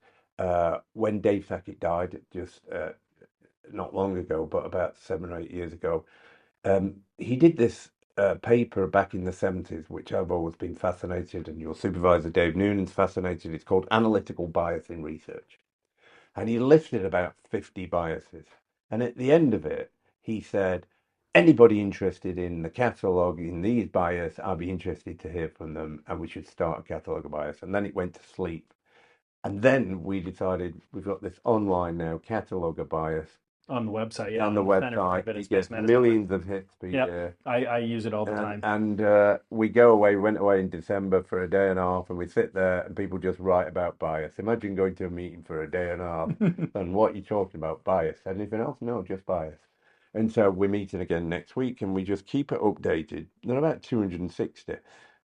when Dave Sackett died, just not long ago, but about 7 or 8 years ago, he did this paper back in the 70s, which I've always been fascinated, and your supervisor Dave Noonan's fascinated. It's called Analytical Bias in Research. And he listed about 50 biases. And at the end of it, he said, anybody interested in the catalogue in these bias, I'd be interested to hear from them, and we should start a catalogue of bias. And then it went to sleep. And then we decided we've got this online now catalogue of bias On the website, yeah, on the on the Center for website. It Evidence-Based gets Medicine. millions of hits per Yeah, year. I use it all the time. And we go away, went away in December for a day and a half, and we sit there and people just write about bias. Imagine going to a meeting for a day and a half and what you're talking about, bias. Anything else? No, just bias. And so we're meeting again next week and we just keep it updated. There are about 260.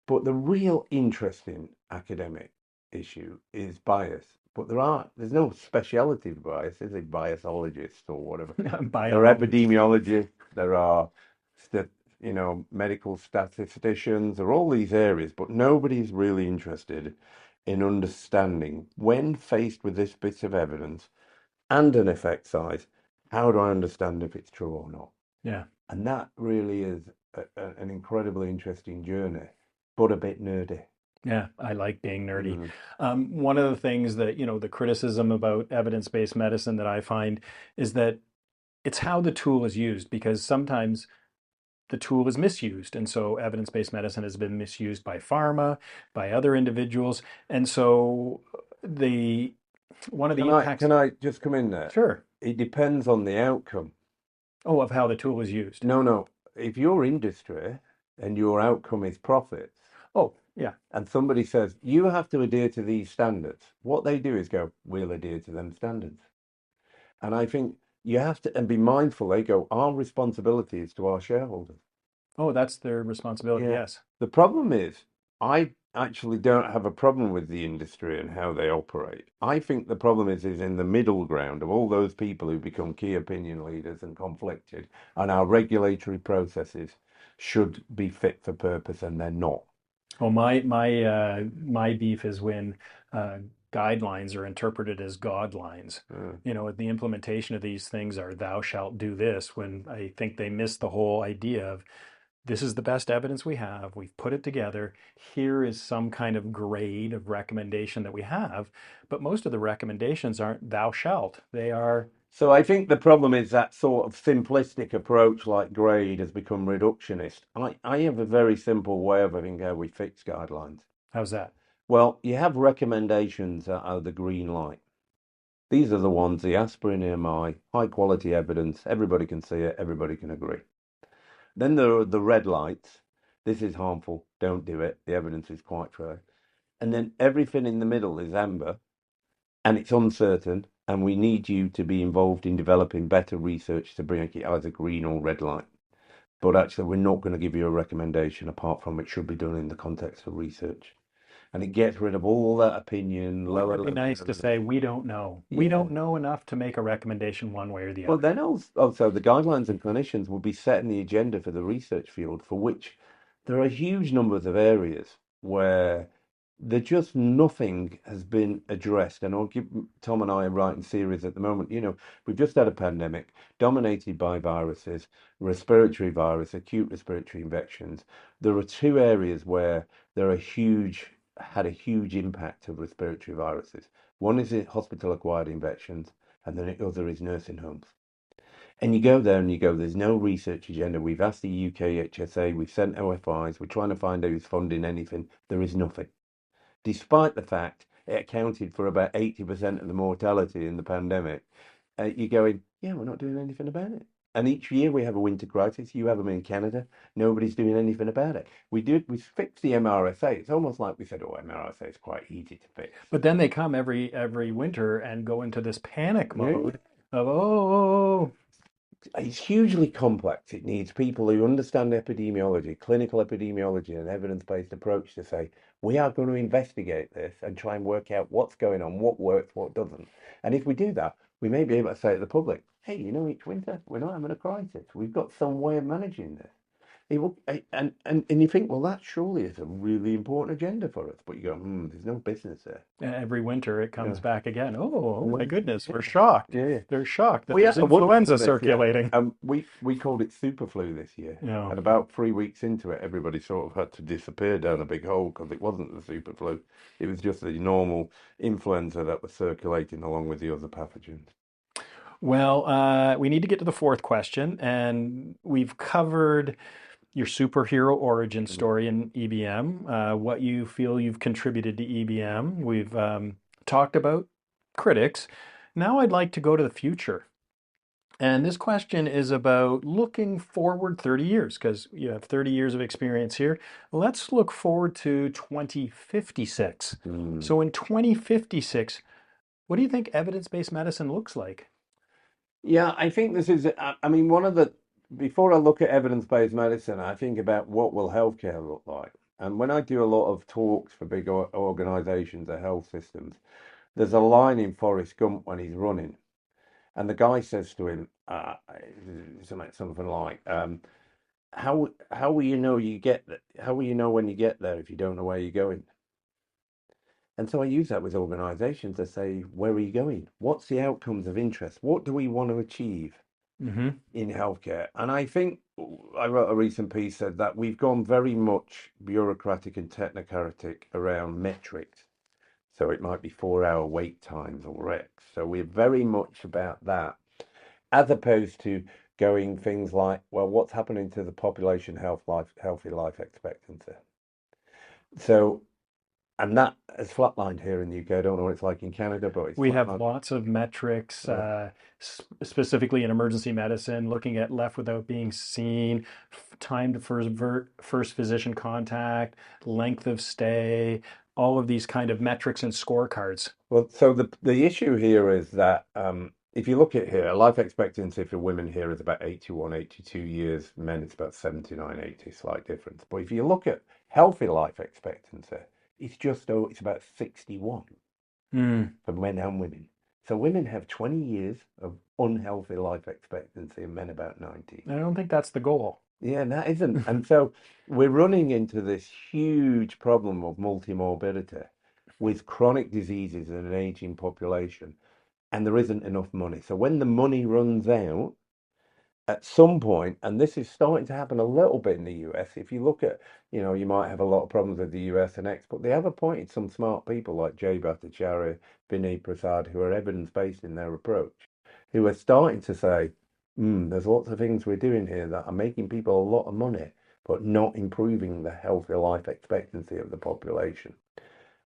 But the real interesting academic issue is bias. But there's no speciality of bias, is it? Biasologists or whatever. There are Biologists. epidemiologists, there are medical statisticians, there are all these areas, but nobody's really interested in understanding when faced with this bit of evidence and an effect size, how do I understand if it's true or not? Yeah. And that really is an incredibly interesting journey, but a bit nerdy. Yeah, I like being nerdy. One of the things that, the criticism about evidence-based medicine that I find is that it's how the tool is used, because sometimes the tool is misused. And so evidence-based medicine has been misused by pharma, by other individuals. And so one of the impacts. Can I just come in there? Sure. It depends on the outcome. Oh, of how the tool is used. No. If your industry and your outcome is profits, Oh, Yeah. and somebody says, you have to adhere to these standards, what they do is go, we'll adhere to them standards. And I think you have to, and be mindful, they go, our responsibility is to our shareholders. Oh, that's their responsibility. Yeah. Yes. The problem is, I actually don't have a problem with the industry and how they operate. I think the problem is in the middle ground of all those people who become key opinion leaders and conflicted, and our regulatory processes should be fit for purpose, and they're not. Well, my beef is when uh, guidelines are interpreted as godlines. Uh, You know, the implementation of these things are thou shalt do this, when I think they miss the whole idea of this is the best evidence we have. We've put it together. Here is some kind of grade of recommendation that we have. But most of the recommendations aren't thou shalt. They are, So I think the problem is that sort of simplistic approach, like grade, has become reductionist. I have a very simple way of thinking how we fix guidelines. how's that? Well, you have recommendations that are the green light. These are the ones, the aspirin EMI, high quality evidence, everybody can see it, everybody can agree. Then there are the red lights. This is harmful, don't do it, the evidence is quite clear. And then everything in the middle is amber, and it's uncertain, and we need you to be involved in developing better research to bring it either green or red light. But actually, we're not going to give you a recommendation apart from it should be done in the context of research. And it gets rid of all that opinion, Wouldn't lower it be level nice to evidence. say, we don't know? We Yeah. don't know enough to make a recommendation one way or the Well, other. then also the guidelines and clinicians will be setting the agenda for the research field, for which there are huge numbers of areas where there just nothing has been addressed. And I'll give Tom and I are writing series at the moment. You know, we've just had a pandemic dominated by viruses, respiratory virus, acute respiratory infections. There are two areas where there are had a huge impact of respiratory viruses. One is hospital acquired infections, and then the other is nursing homes. And you go there and you go, there's no research agenda. We've asked the UK HSA, we've sent OFIs, we're trying to find out who's funding anything. There is nothing. Despite the fact it accounted for about 80% of the mortality in the pandemic, you're going, yeah, we're not doing anything about it. And each year we have a winter crisis. You have them in Canada. Nobody's doing anything about it. We fixed the MRSA. It's almost like we said, oh, MRSA is quite easy to fix. But then they come every winter and go into this panic Yeah. mode of, oh, It's hugely complex. It needs people who understand epidemiology, clinical epidemiology, and evidence-based approach to say, we are going to investigate this and try and work out what's going on, what works, what doesn't. And if we do that, we may be able to say to the public, hey, you know, each winter we're not having a crisis. We've got some way of managing this. It will, and you think, well, that surely is a really important agenda for us. But you go, there's no business there. every winter it comes Yeah. back again. Oh my Yeah. goodness, we're shocked. Yeah. They're shocked that We there's had a wonderful influenza this year. circulating. We called it super flu this year. You know, And about 3 weeks into it, everybody sort of had to disappear down a big hole because it wasn't the super flu. It was just the normal influenza that was circulating along with the other pathogens. well, we need to get to the fourth question, and we've covered your superhero origin Mm. story in EBM, what you feel you've contributed to EBM. We've talked about critics. Now I'd like to go to the future. And this question is about looking forward 30 years, because you have 30 years of experience here. Let's look forward to 2056. Mm. So in 2056, what do you think evidence-based medicine looks like? Yeah, I think this is, I mean, before I look at evidence-based medicine, I think about what will healthcare look like. And when I do a lot of talks for big organizations or health systems, there's a line in Forrest Gump when he's running. And the guy says to him, something like, how will you know how will you know when you get there if you don't know where you're going? And so I use that with organizations to say, where are you going? What's the outcomes of interest? What do we want to achieve Mm-hmm. in healthcare? And I think I wrote a recent piece said that we've gone very much bureaucratic and technocratic around metrics. So it might be 4 hour wait times or X. So we're very much about that, as opposed to going things like, well, what's happening to the population healthy life expectancy? So and that has flatlined here in the UK. I don't know what it's like in Canada, but it's We have flatlined. lots of metrics, Uh, specifically in emergency medicine, looking at left without being seen, time to first physician contact, length of stay, all of these kind of metrics and scorecards. well, so the issue here is that if you look at here, life expectancy for women here is about 81, 82 years. Men, it's about 79, 80, slight difference. But if you look at healthy life expectancy, it's about 61 Mm, for men and women. So women have 20 years of unhealthy life expectancy and men about 19. I don't think that's the goal. Yeah, that isn't. And so we're running into this huge problem of multimorbidity with chronic diseases in an aging population, and there isn't enough money. So when the money runs out, at some point, and this is starting to happen a little bit in the US, if you look at, you might have a lot of problems with the US and X, but they have appointed some smart people like Jay Bhattacharya, Vinay Prasad, who are evidence-based in their approach, who are starting to say, there's lots of things we're doing here that are making people a lot of money, but not improving the healthy life expectancy of the population.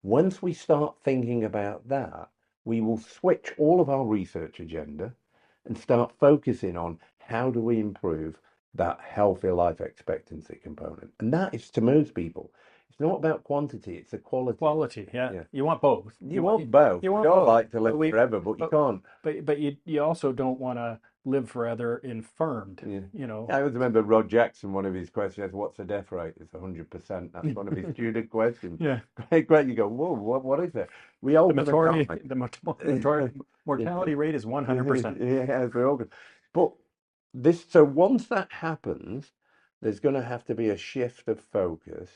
Once we start thinking about that, we will switch all of our research agenda and start focusing on how do we improve that healthy life expectancy component. And that is to most people, it's not about quantity, it's the quality. Quality, yeah. Yeah. You want both. You want both. You We'd want all both. like to live forever, but you But can't. but you also don't want to live forever infirmed, Yeah. you know. I always remember Rod Jackson, one of his questions, what's the death rate? It's 100%. That's one of his student questions. Yeah. Great. You go, whoa, what is it? We all The gonna die. mortality rate is 100%. Yeah, we're all good. But so once that happens, there's going to have to be a shift of focus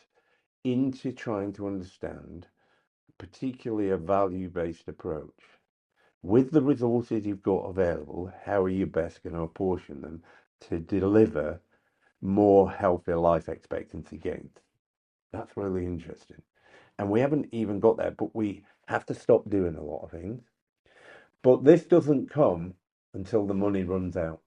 into trying to understand, particularly a value-based approach. With the resources you've got available, how are you best going to apportion them to deliver more healthy life expectancy gains? That's really interesting. And we haven't even got there, but we have to stop doing a lot of things. But this doesn't come until the money runs out.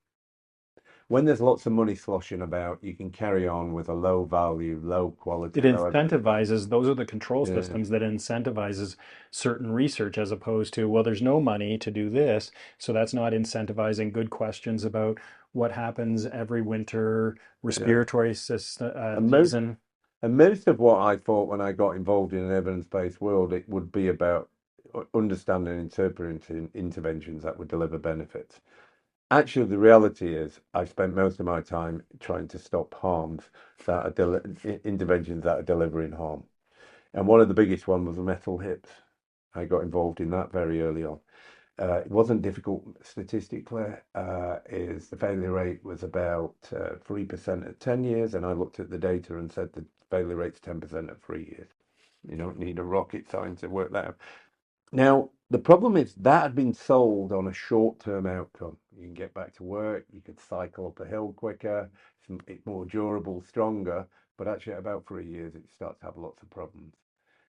When there's lots of money sloshing about, you can carry on with a low value, low quality, It low everything. incentivizes, those are the control Yeah, systems that incentivizes certain research as opposed to, well, there's no money to do this. So that's not incentivizing good questions about what happens every winter, yeah. respiratory system, And most season. and most of what I thought when I got involved in an evidence-based world, it would be about understanding and interpreting interventions that would deliver benefits. Actually, the reality is, I spent most of my time trying to stop harms that are interventions that are delivering harm. And one of the biggest one was metal hips. I got involved in that very early on. It wasn't difficult statistically. Is the failure rate was about 3% at 10 years, and I looked at the data and said the failure rate's 10% at 3 years. You don't need a rocket science to work that out. Now, the problem is that had been sold on a short-term outcome. You can get back to work, you could cycle up a hill quicker, it's more durable, stronger, but actually at about 3 years it starts to have lots of problems.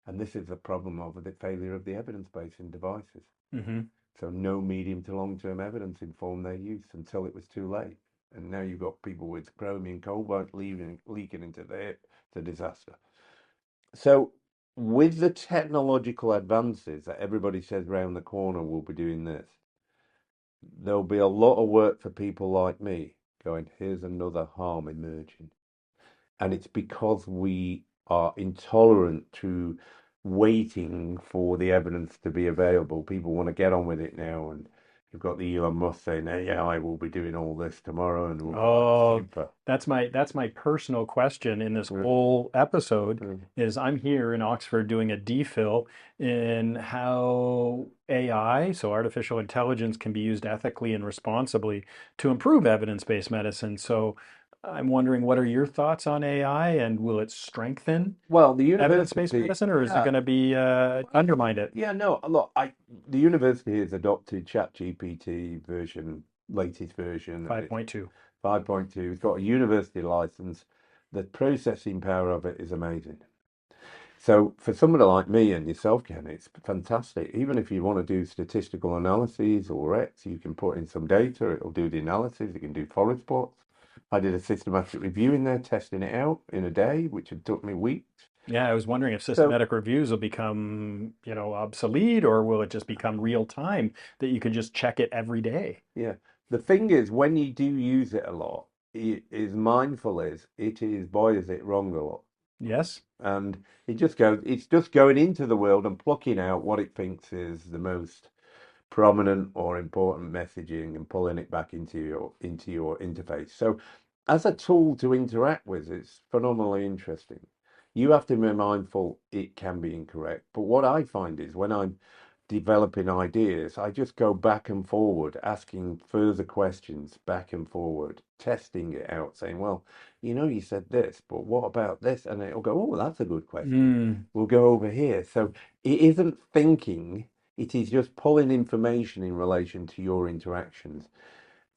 And this is the problem of the failure of the evidence base in devices. Mm-hmm. So no medium to long-term evidence informed their use until it was too late. And now you've got people with chromium cobalt leaking into the hip. It's a disaster. So with the technological advances that everybody says round the corner will be doing this, there'll be a lot of work for people like me going, here's another harm emerging. And it's because we are intolerant to waiting for the evidence to be available. People want to get on with it now. And you've got the Elon Musk saying, yeah, I will be doing all this tomorrow. And Oh, super. that's my personal question in this Mm, whole episode mm, is I'm here in Oxford doing a DPhil in how AI, so artificial intelligence, can be used ethically and responsibly to improve evidence-based medicine. So I'm wondering, what are your thoughts on AI and will it strengthen Well, the evidence-based university, medicine or is it yeah, going to be undermine it? yeah, no, look, the university has adopted ChatGPT latest version. It's 5.2. 5.2. It's got a university license. The processing power of it is amazing. So for somebody like me and yourself, Ken, it's fantastic. Even if you want to do statistical analyses or X, you can put in some data. It'll do the analysis. It can do forest plots. I did a systematic review in there, testing it out in a day, which had took me weeks. Yeah, I was wondering if So systematic reviews will become, obsolete, or will it just become real time that you can just check it every day? yeah, the thing is, when you do use it a lot, it is mindful is it is boy is it wrong a lot. Yes. And it's just going into the world and plucking out what it thinks is the most prominent or important messaging and pulling it back into your interface. So as a tool to interact with, it's phenomenally interesting. You have to be mindful it can be incorrect. But what I find is when I'm developing ideas, I just go back and forward, asking further questions back and forward, testing it out, saying, well, you said this, but what about this? And it'll go, oh, that's a good question. Mm. We'll go over here. So it isn't thinking, it is just pulling information in relation to your interactions.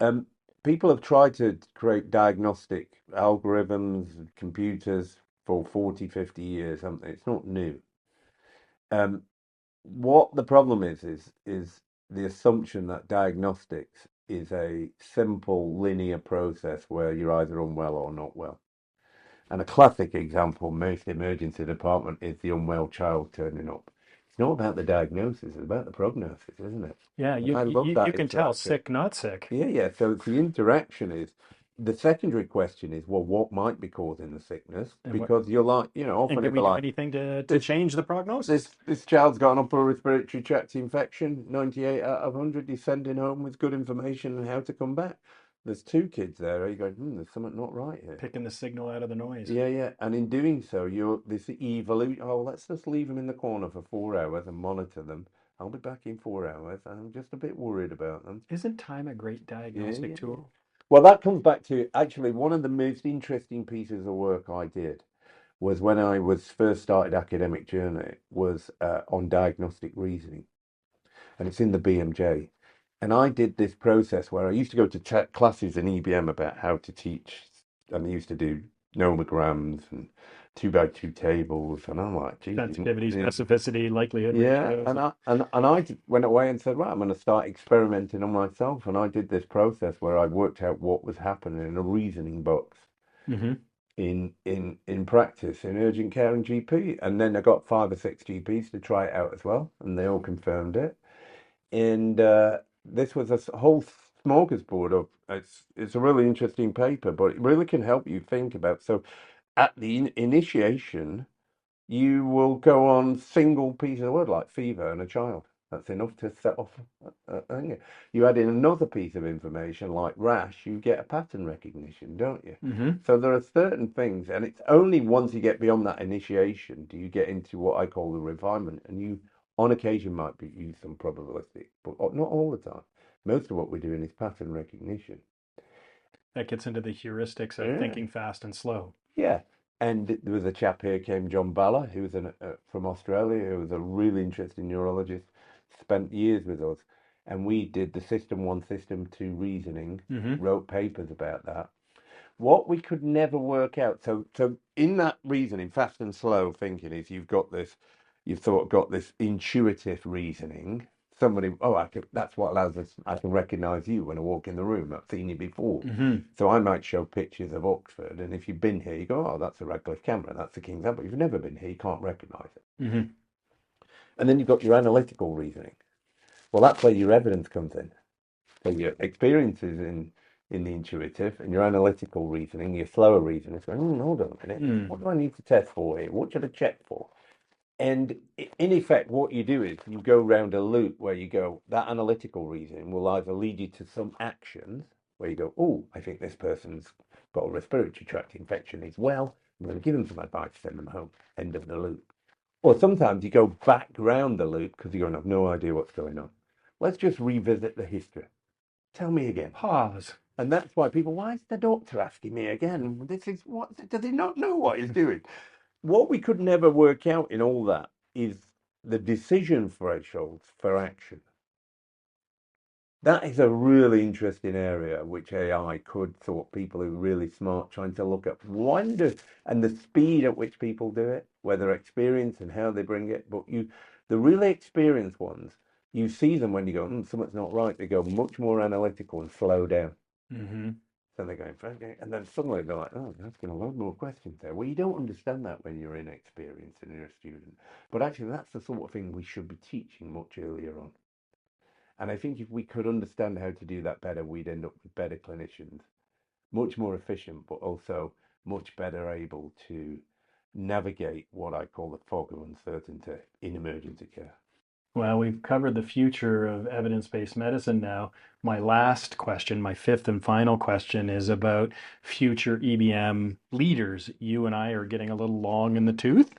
Um, People have tried to create diagnostic algorithms, computers for 40, 50 years, haven't they? It's not new. Um, what the problem is the assumption that diagnostics is a simple linear process where you're either unwell or not well. And a classic example, most emergency department, is the unwell child turning up. It's not about the diagnosis, it's about the prognosis, isn't it? Yeah, And you, I love you that you can tell interaction. sick, not sick. Yeah, yeah. So the interaction is the secondary question is, well, what might be causing the sickness? And what Because you're like, and often can it'd we be do like, anything to this change the this prognosis? this child's got an upper respiratory tract infection, 98 out of 100. He's sending home with good information on how to come back. There's two kids there. You go, there's something not right here. Picking the signal out of the noise. Yeah, yeah. And in doing so, you're this evolution. Oh, let's just leave them in the corner for 4 hours and monitor them. I'll be back in 4 hours. I'm just a bit worried about them. Isn't time a great Yeah, diagnostic yeah, yeah. tool? Well, that comes back to actually one of the most interesting pieces of work I did was when I was first started academic journey was on diagnostic reasoning, and it's in the BMJ. And I did this process where I used to go to classes in EBM about how to teach, and I used to do nomograms and two by two tables, and I'm like, geez, Sensitivity, specificity, likelihood yeah, ratios. and I went away and said, right, I'm going to start experimenting on myself, and I did this process where I worked out what was happening in a reasoning box Mm-hmm. in practice in urgent care and GP, and then I got 5 or 6 GPs to try it out as well, and they all confirmed it. And this was a whole smorgasbord of it's a really interesting paper, but it really can help you think about. So at the initiation you will go on single piece of word like fever and a child. That's enough to set off a thing. You add in another piece of information like rash, you get a pattern recognition, don't you? Mm-hmm. So there are certain things, and it's only once you get beyond that initiation do you get into what I call the refinement, and you, on occasion, might be use some probabilistic, but not all the time. Most of what we're doing is pattern recognition. That gets into the heuristics of Yeah. thinking fast and slow. Yeah, and there was a chap here came John Balla, who was from Australia, who was a really interesting neurologist, spent years with us, and we did the System 1, System 2 reasoning, Mm-hmm. wrote papers about that. What we could never work out, so in that reasoning, fast and slow thinking is you've got this intuitive reasoning. Somebody, oh, that's what allows us, I can recognize you when I walk in the room. I've seen you before. Mm-hmm. So I might show pictures of Oxford, and if you've been here, you go, oh, that's the Radcliffe camera, that's the King's Head. But if you've never been here, you can't recognize it. Mm-hmm. And then you've got your analytical reasoning. Well, that's where your evidence comes in. So your experiences in the intuitive and your analytical reasoning, your slower reasoning is going, hold on a minute, Mm. what do I need to test for here? What should I check for? And in effect, what you do is you go round a loop where you go, that analytical reasoning will either lead you to some actions where you go, oh, I think this person's got a respiratory tract infection as well. I'm going to give them some advice, send them home, end of the loop. Or sometimes you go back round the loop because you're going to have no idea what's going on. Let's just revisit the history. Tell me again. Pause. And that's why people, why is the doctor asking me again? This is what, does he not know what he's doing? What we could never work out in all that is the decision thresholds for action. That is a really interesting area which AI could sort people who are really smart trying to look at wonder and the speed at which people do it, whether experience and how they bring it. But the really experienced ones, you see them when you go, something's not right. They go much more analytical and slow down. Mm-hmm. So they're going, okay. And then suddenly they're like, oh, that's going to load more questions there. Well, you don't understand that when you're inexperienced and you're a student. But actually, that's the sort of thing we should be teaching much earlier on. And I think if we could understand how to do that better, we'd end up with better clinicians, much more efficient, but also much better able to navigate what I call the fog of uncertainty in emergency care. Well, we've covered the future of evidence-based medicine now. My last question, my fifth and final question, is about future EBM leaders. You and I are getting a little long in the tooth,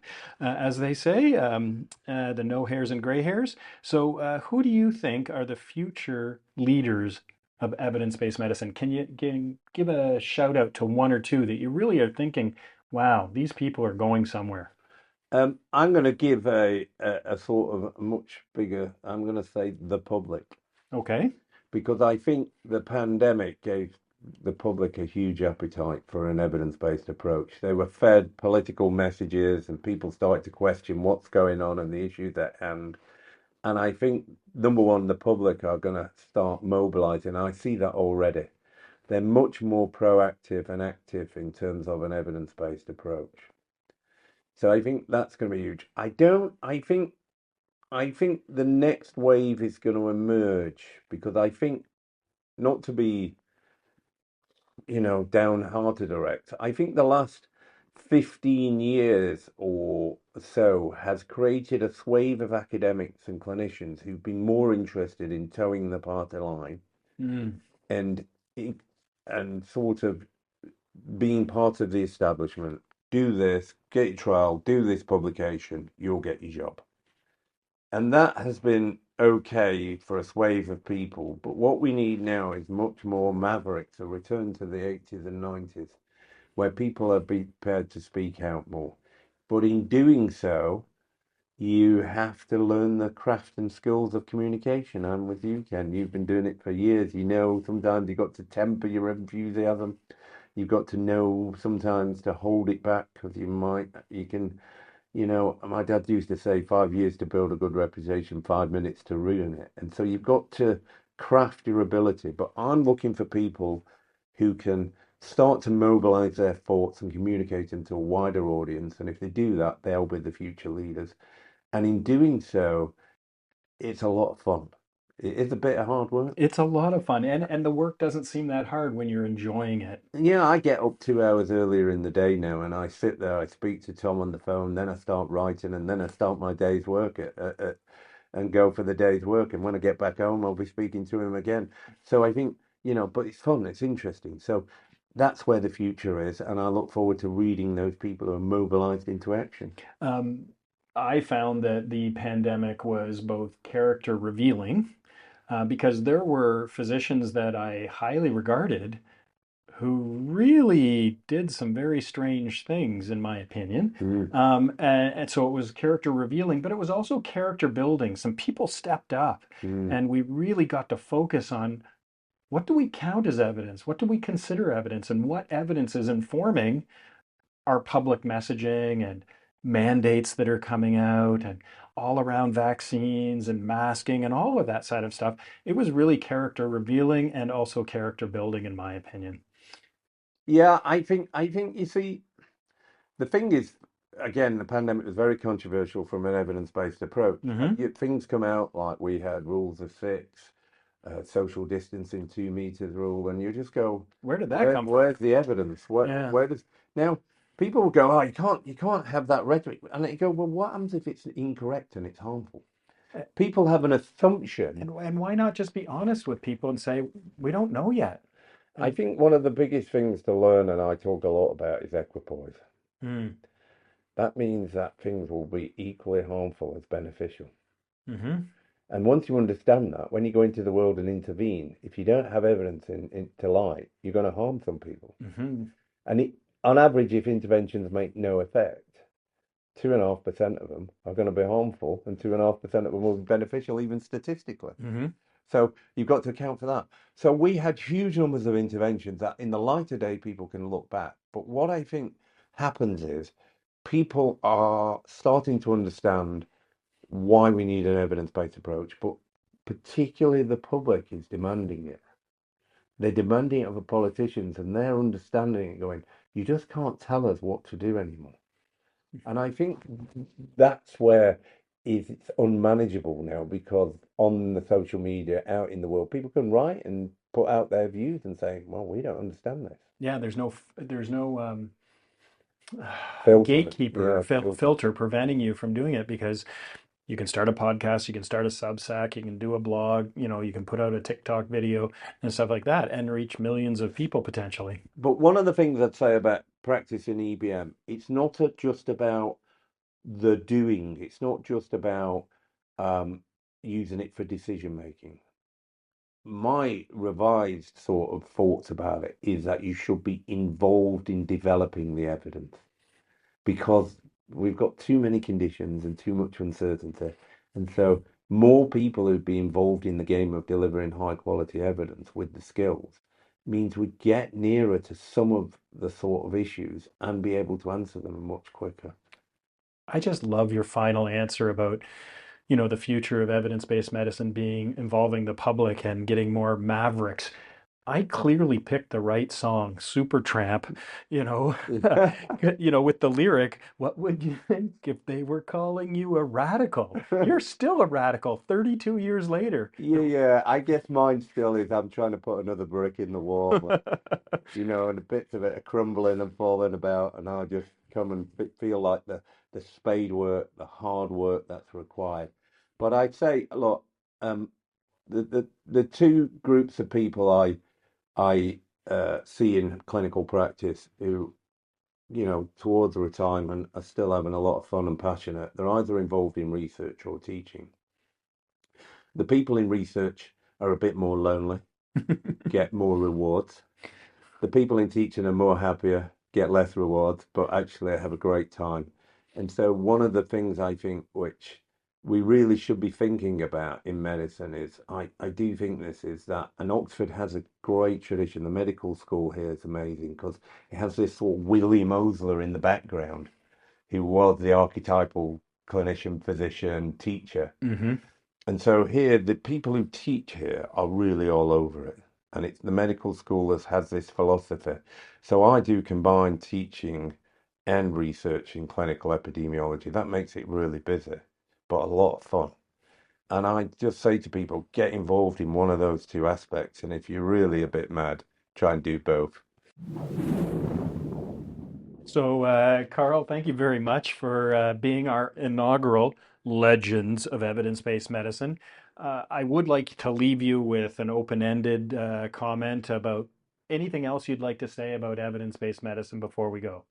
as they say, the no hairs and gray hairs. So, who do you think are the future leaders of evidence-based medicine? Can you give a shout out to one or two that you really are thinking, wow, these people are going somewhere? I'm going to give a sort of much bigger, I'm going to say the public, Okay. because I think the pandemic gave the public a huge appetite for an evidence-based approach. They were fed political messages and people started to question what's going on and the issues at hand. And I think, number one, the public are going to start mobilizing. I see that already. They're much more proactive and active in terms of an evidence-based approach. So I think that's going to be huge. I think the next wave is going to emerge because I think, not to be, downhearted direct, I think the last 15 years or so has created a swathe of academics and clinicians who've been more interested in towing the party line Mm. and and sort of being part of the establishment. Do this, get your trial, do this publication, you'll get your job. And that has been okay for a swathe of people. But what we need now is much more mavericks, a return to the 80s and 90s, where people are prepared to speak out more. But in doing so, you have to learn the craft and skills of communication. I'm with you, Ken. You've been doing it for years. You know, sometimes you've got to temper your enthusiasm. You've got to know sometimes to hold it back because you can, my dad used to say 5 years to build a good reputation, 5 minutes to ruin it. And so you've got to craft your ability. But I'm looking for people who can start to mobilize their thoughts and communicate them to a wider audience. And if they do that, they'll be the future leaders. And in doing so, it's a lot of fun. It is a bit of hard work. It's a lot of fun, and the work doesn't seem that hard when you're enjoying it. Yeah, I get up 2 hours earlier in the day now, and I sit there, I speak to Tom on the phone, then I start writing, and then I start my day's work and go for the day's work. And when I get back home, I'll be speaking to him again. So I think, but it's fun, it's interesting. So that's where the future is, and I look forward to reading those people who are mobilized into action. Um, I found that the pandemic was both character revealing, because there were physicians that I highly regarded who really did some very strange things, in my opinion. Mm, And so it was character revealing, but it was also character building. Some people stepped up, mm. and we really got to focus on what do we count as evidence? What do we consider evidence? And what evidence is informing our public messaging and mandates that are coming out and all around vaccines and masking and all of that side of stuff? It was really character revealing and also character building, in my opinion. Yeah, I think you see, the thing is, again, the pandemic was very controversial from an evidence-based approach. Hmm. Things come out like we had rules of six, social distancing 2 meters rule, and you just go, Where did that come from? where's the evidence? Yeah. Where does now people will go, oh, you can't have that rhetoric, and you go, well, what happens if it's incorrect and it's harmful? Uh, People have an assumption. and why not just be honest with people and say, we don't know yet? I And, think one of the biggest things to learn, and I talk a lot about, is equipoise. mm, That means that things will be equally harmful as beneficial. hmm. And once you understand that, when you go into the world and intervene, if you don't have evidence to light, you're going to harm some people. Hmm. And on average, if interventions make no effect, 2.5% of them are going to be harmful, and 2.5% of them will be beneficial, even statistically. Hmm. So you've got to account for that. So we had huge numbers of interventions that, in the light of day, people can look back. But what I think happens is people are starting to understand why we need an evidence-based approach, but particularly the public is demanding it. They're demanding it of the politicians, and they're understanding it, going, you just can't tell us what to do anymore. And I think that's where it's unmanageable now, because on the social media out in the world, people can write and put out their views and say, well, we don't understand this. Yeah, there's no Filter, gatekeeper or yeah, filter. filter preventing you from doing it, because you can start a podcast, you can start a Substack, you can do a blog, you can put out a TikTok video and stuff like that and reach millions of people potentially. But one of the things I'd say about practicing EBM, it's not just about the doing. It's not just about um, using it for decision making. My revised sort of thoughts about it is that you should be involved in developing the evidence, because we've got too many conditions and too much uncertainty. And so more people who'd be involved in the game of delivering high quality evidence with the skills means we get nearer to some of the sort of issues and be able to answer them much quicker. I just love your final answer about, the future of evidence-based medicine being involving the public and getting more mavericks. I clearly picked the right song, Supertramp, you know, with the lyric, what would you think if they were calling you a radical? You're still a radical 32 years later. Yeah, I guess mine still is. I'm trying to put another brick in the wall, and the bits of it are crumbling and falling about, and I just come and feel like the spade work, the hard work that's required. But I'd say, look, um, the two groups of people I see in clinical practice who, towards retirement are still having a lot of fun and passionate. They're either involved in research or teaching. The people in research are a bit more lonely, get more rewards. The people in teaching are more happier, get less rewards, but actually have a great time. And so, one of the things I think which we really should be thinking about in medicine is I do think this is that, and Oxford has a great tradition. The medical school here is amazing because it has this sort of William Osler in the background, who was the archetypal clinician, physician, teacher. Hmm. And so here, the people who teach here are really all over it. And it's the medical school that has this philosophy. So I do combine teaching and research in clinical epidemiology. That makes it really busy, but a lot of fun. And I just say to people, get involved in one of those two aspects. And if you're really a bit mad, try and do both. So, Carl, thank you very much for being our inaugural Legends of Evidence-Based Medicine. I would like to leave you with an open-ended comment about anything else you'd like to say about evidence-based medicine before we go.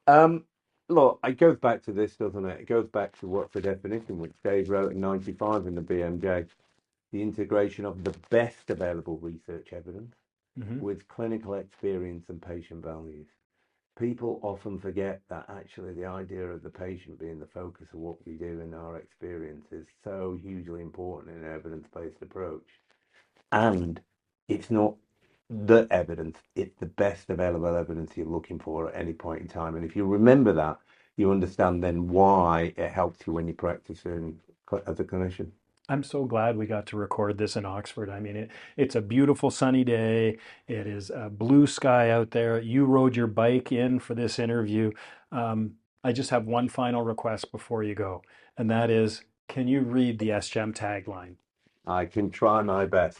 Um, Look, it goes back to this, doesn't it? It goes back to what's the definition, which Dave wrote in 95 in the BMJ. The integration of the best available research evidence Hmm. with clinical experience and patient values. People often forget that actually the idea of the patient being the focus of what we do in our experience is so hugely important in an evidence-based approach. And it's not the evidence, it's the best available evidence you're looking for at any point in time. And if you remember that, you understand then why it helps you when you practice as a clinician. I'm so glad we got to record this in Oxford. I mean, it's a beautiful sunny day. It is a blue sky out there. You rode your bike in for this interview. Um, I just have one final request before you go, and that is, can you read the SGEM tagline? I can try my best.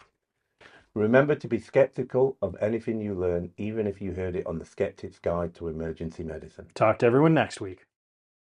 Remember to be skeptical of anything you learn, even if you heard it on the Skeptics Guide to Emergency Medicine. Talk to everyone next week.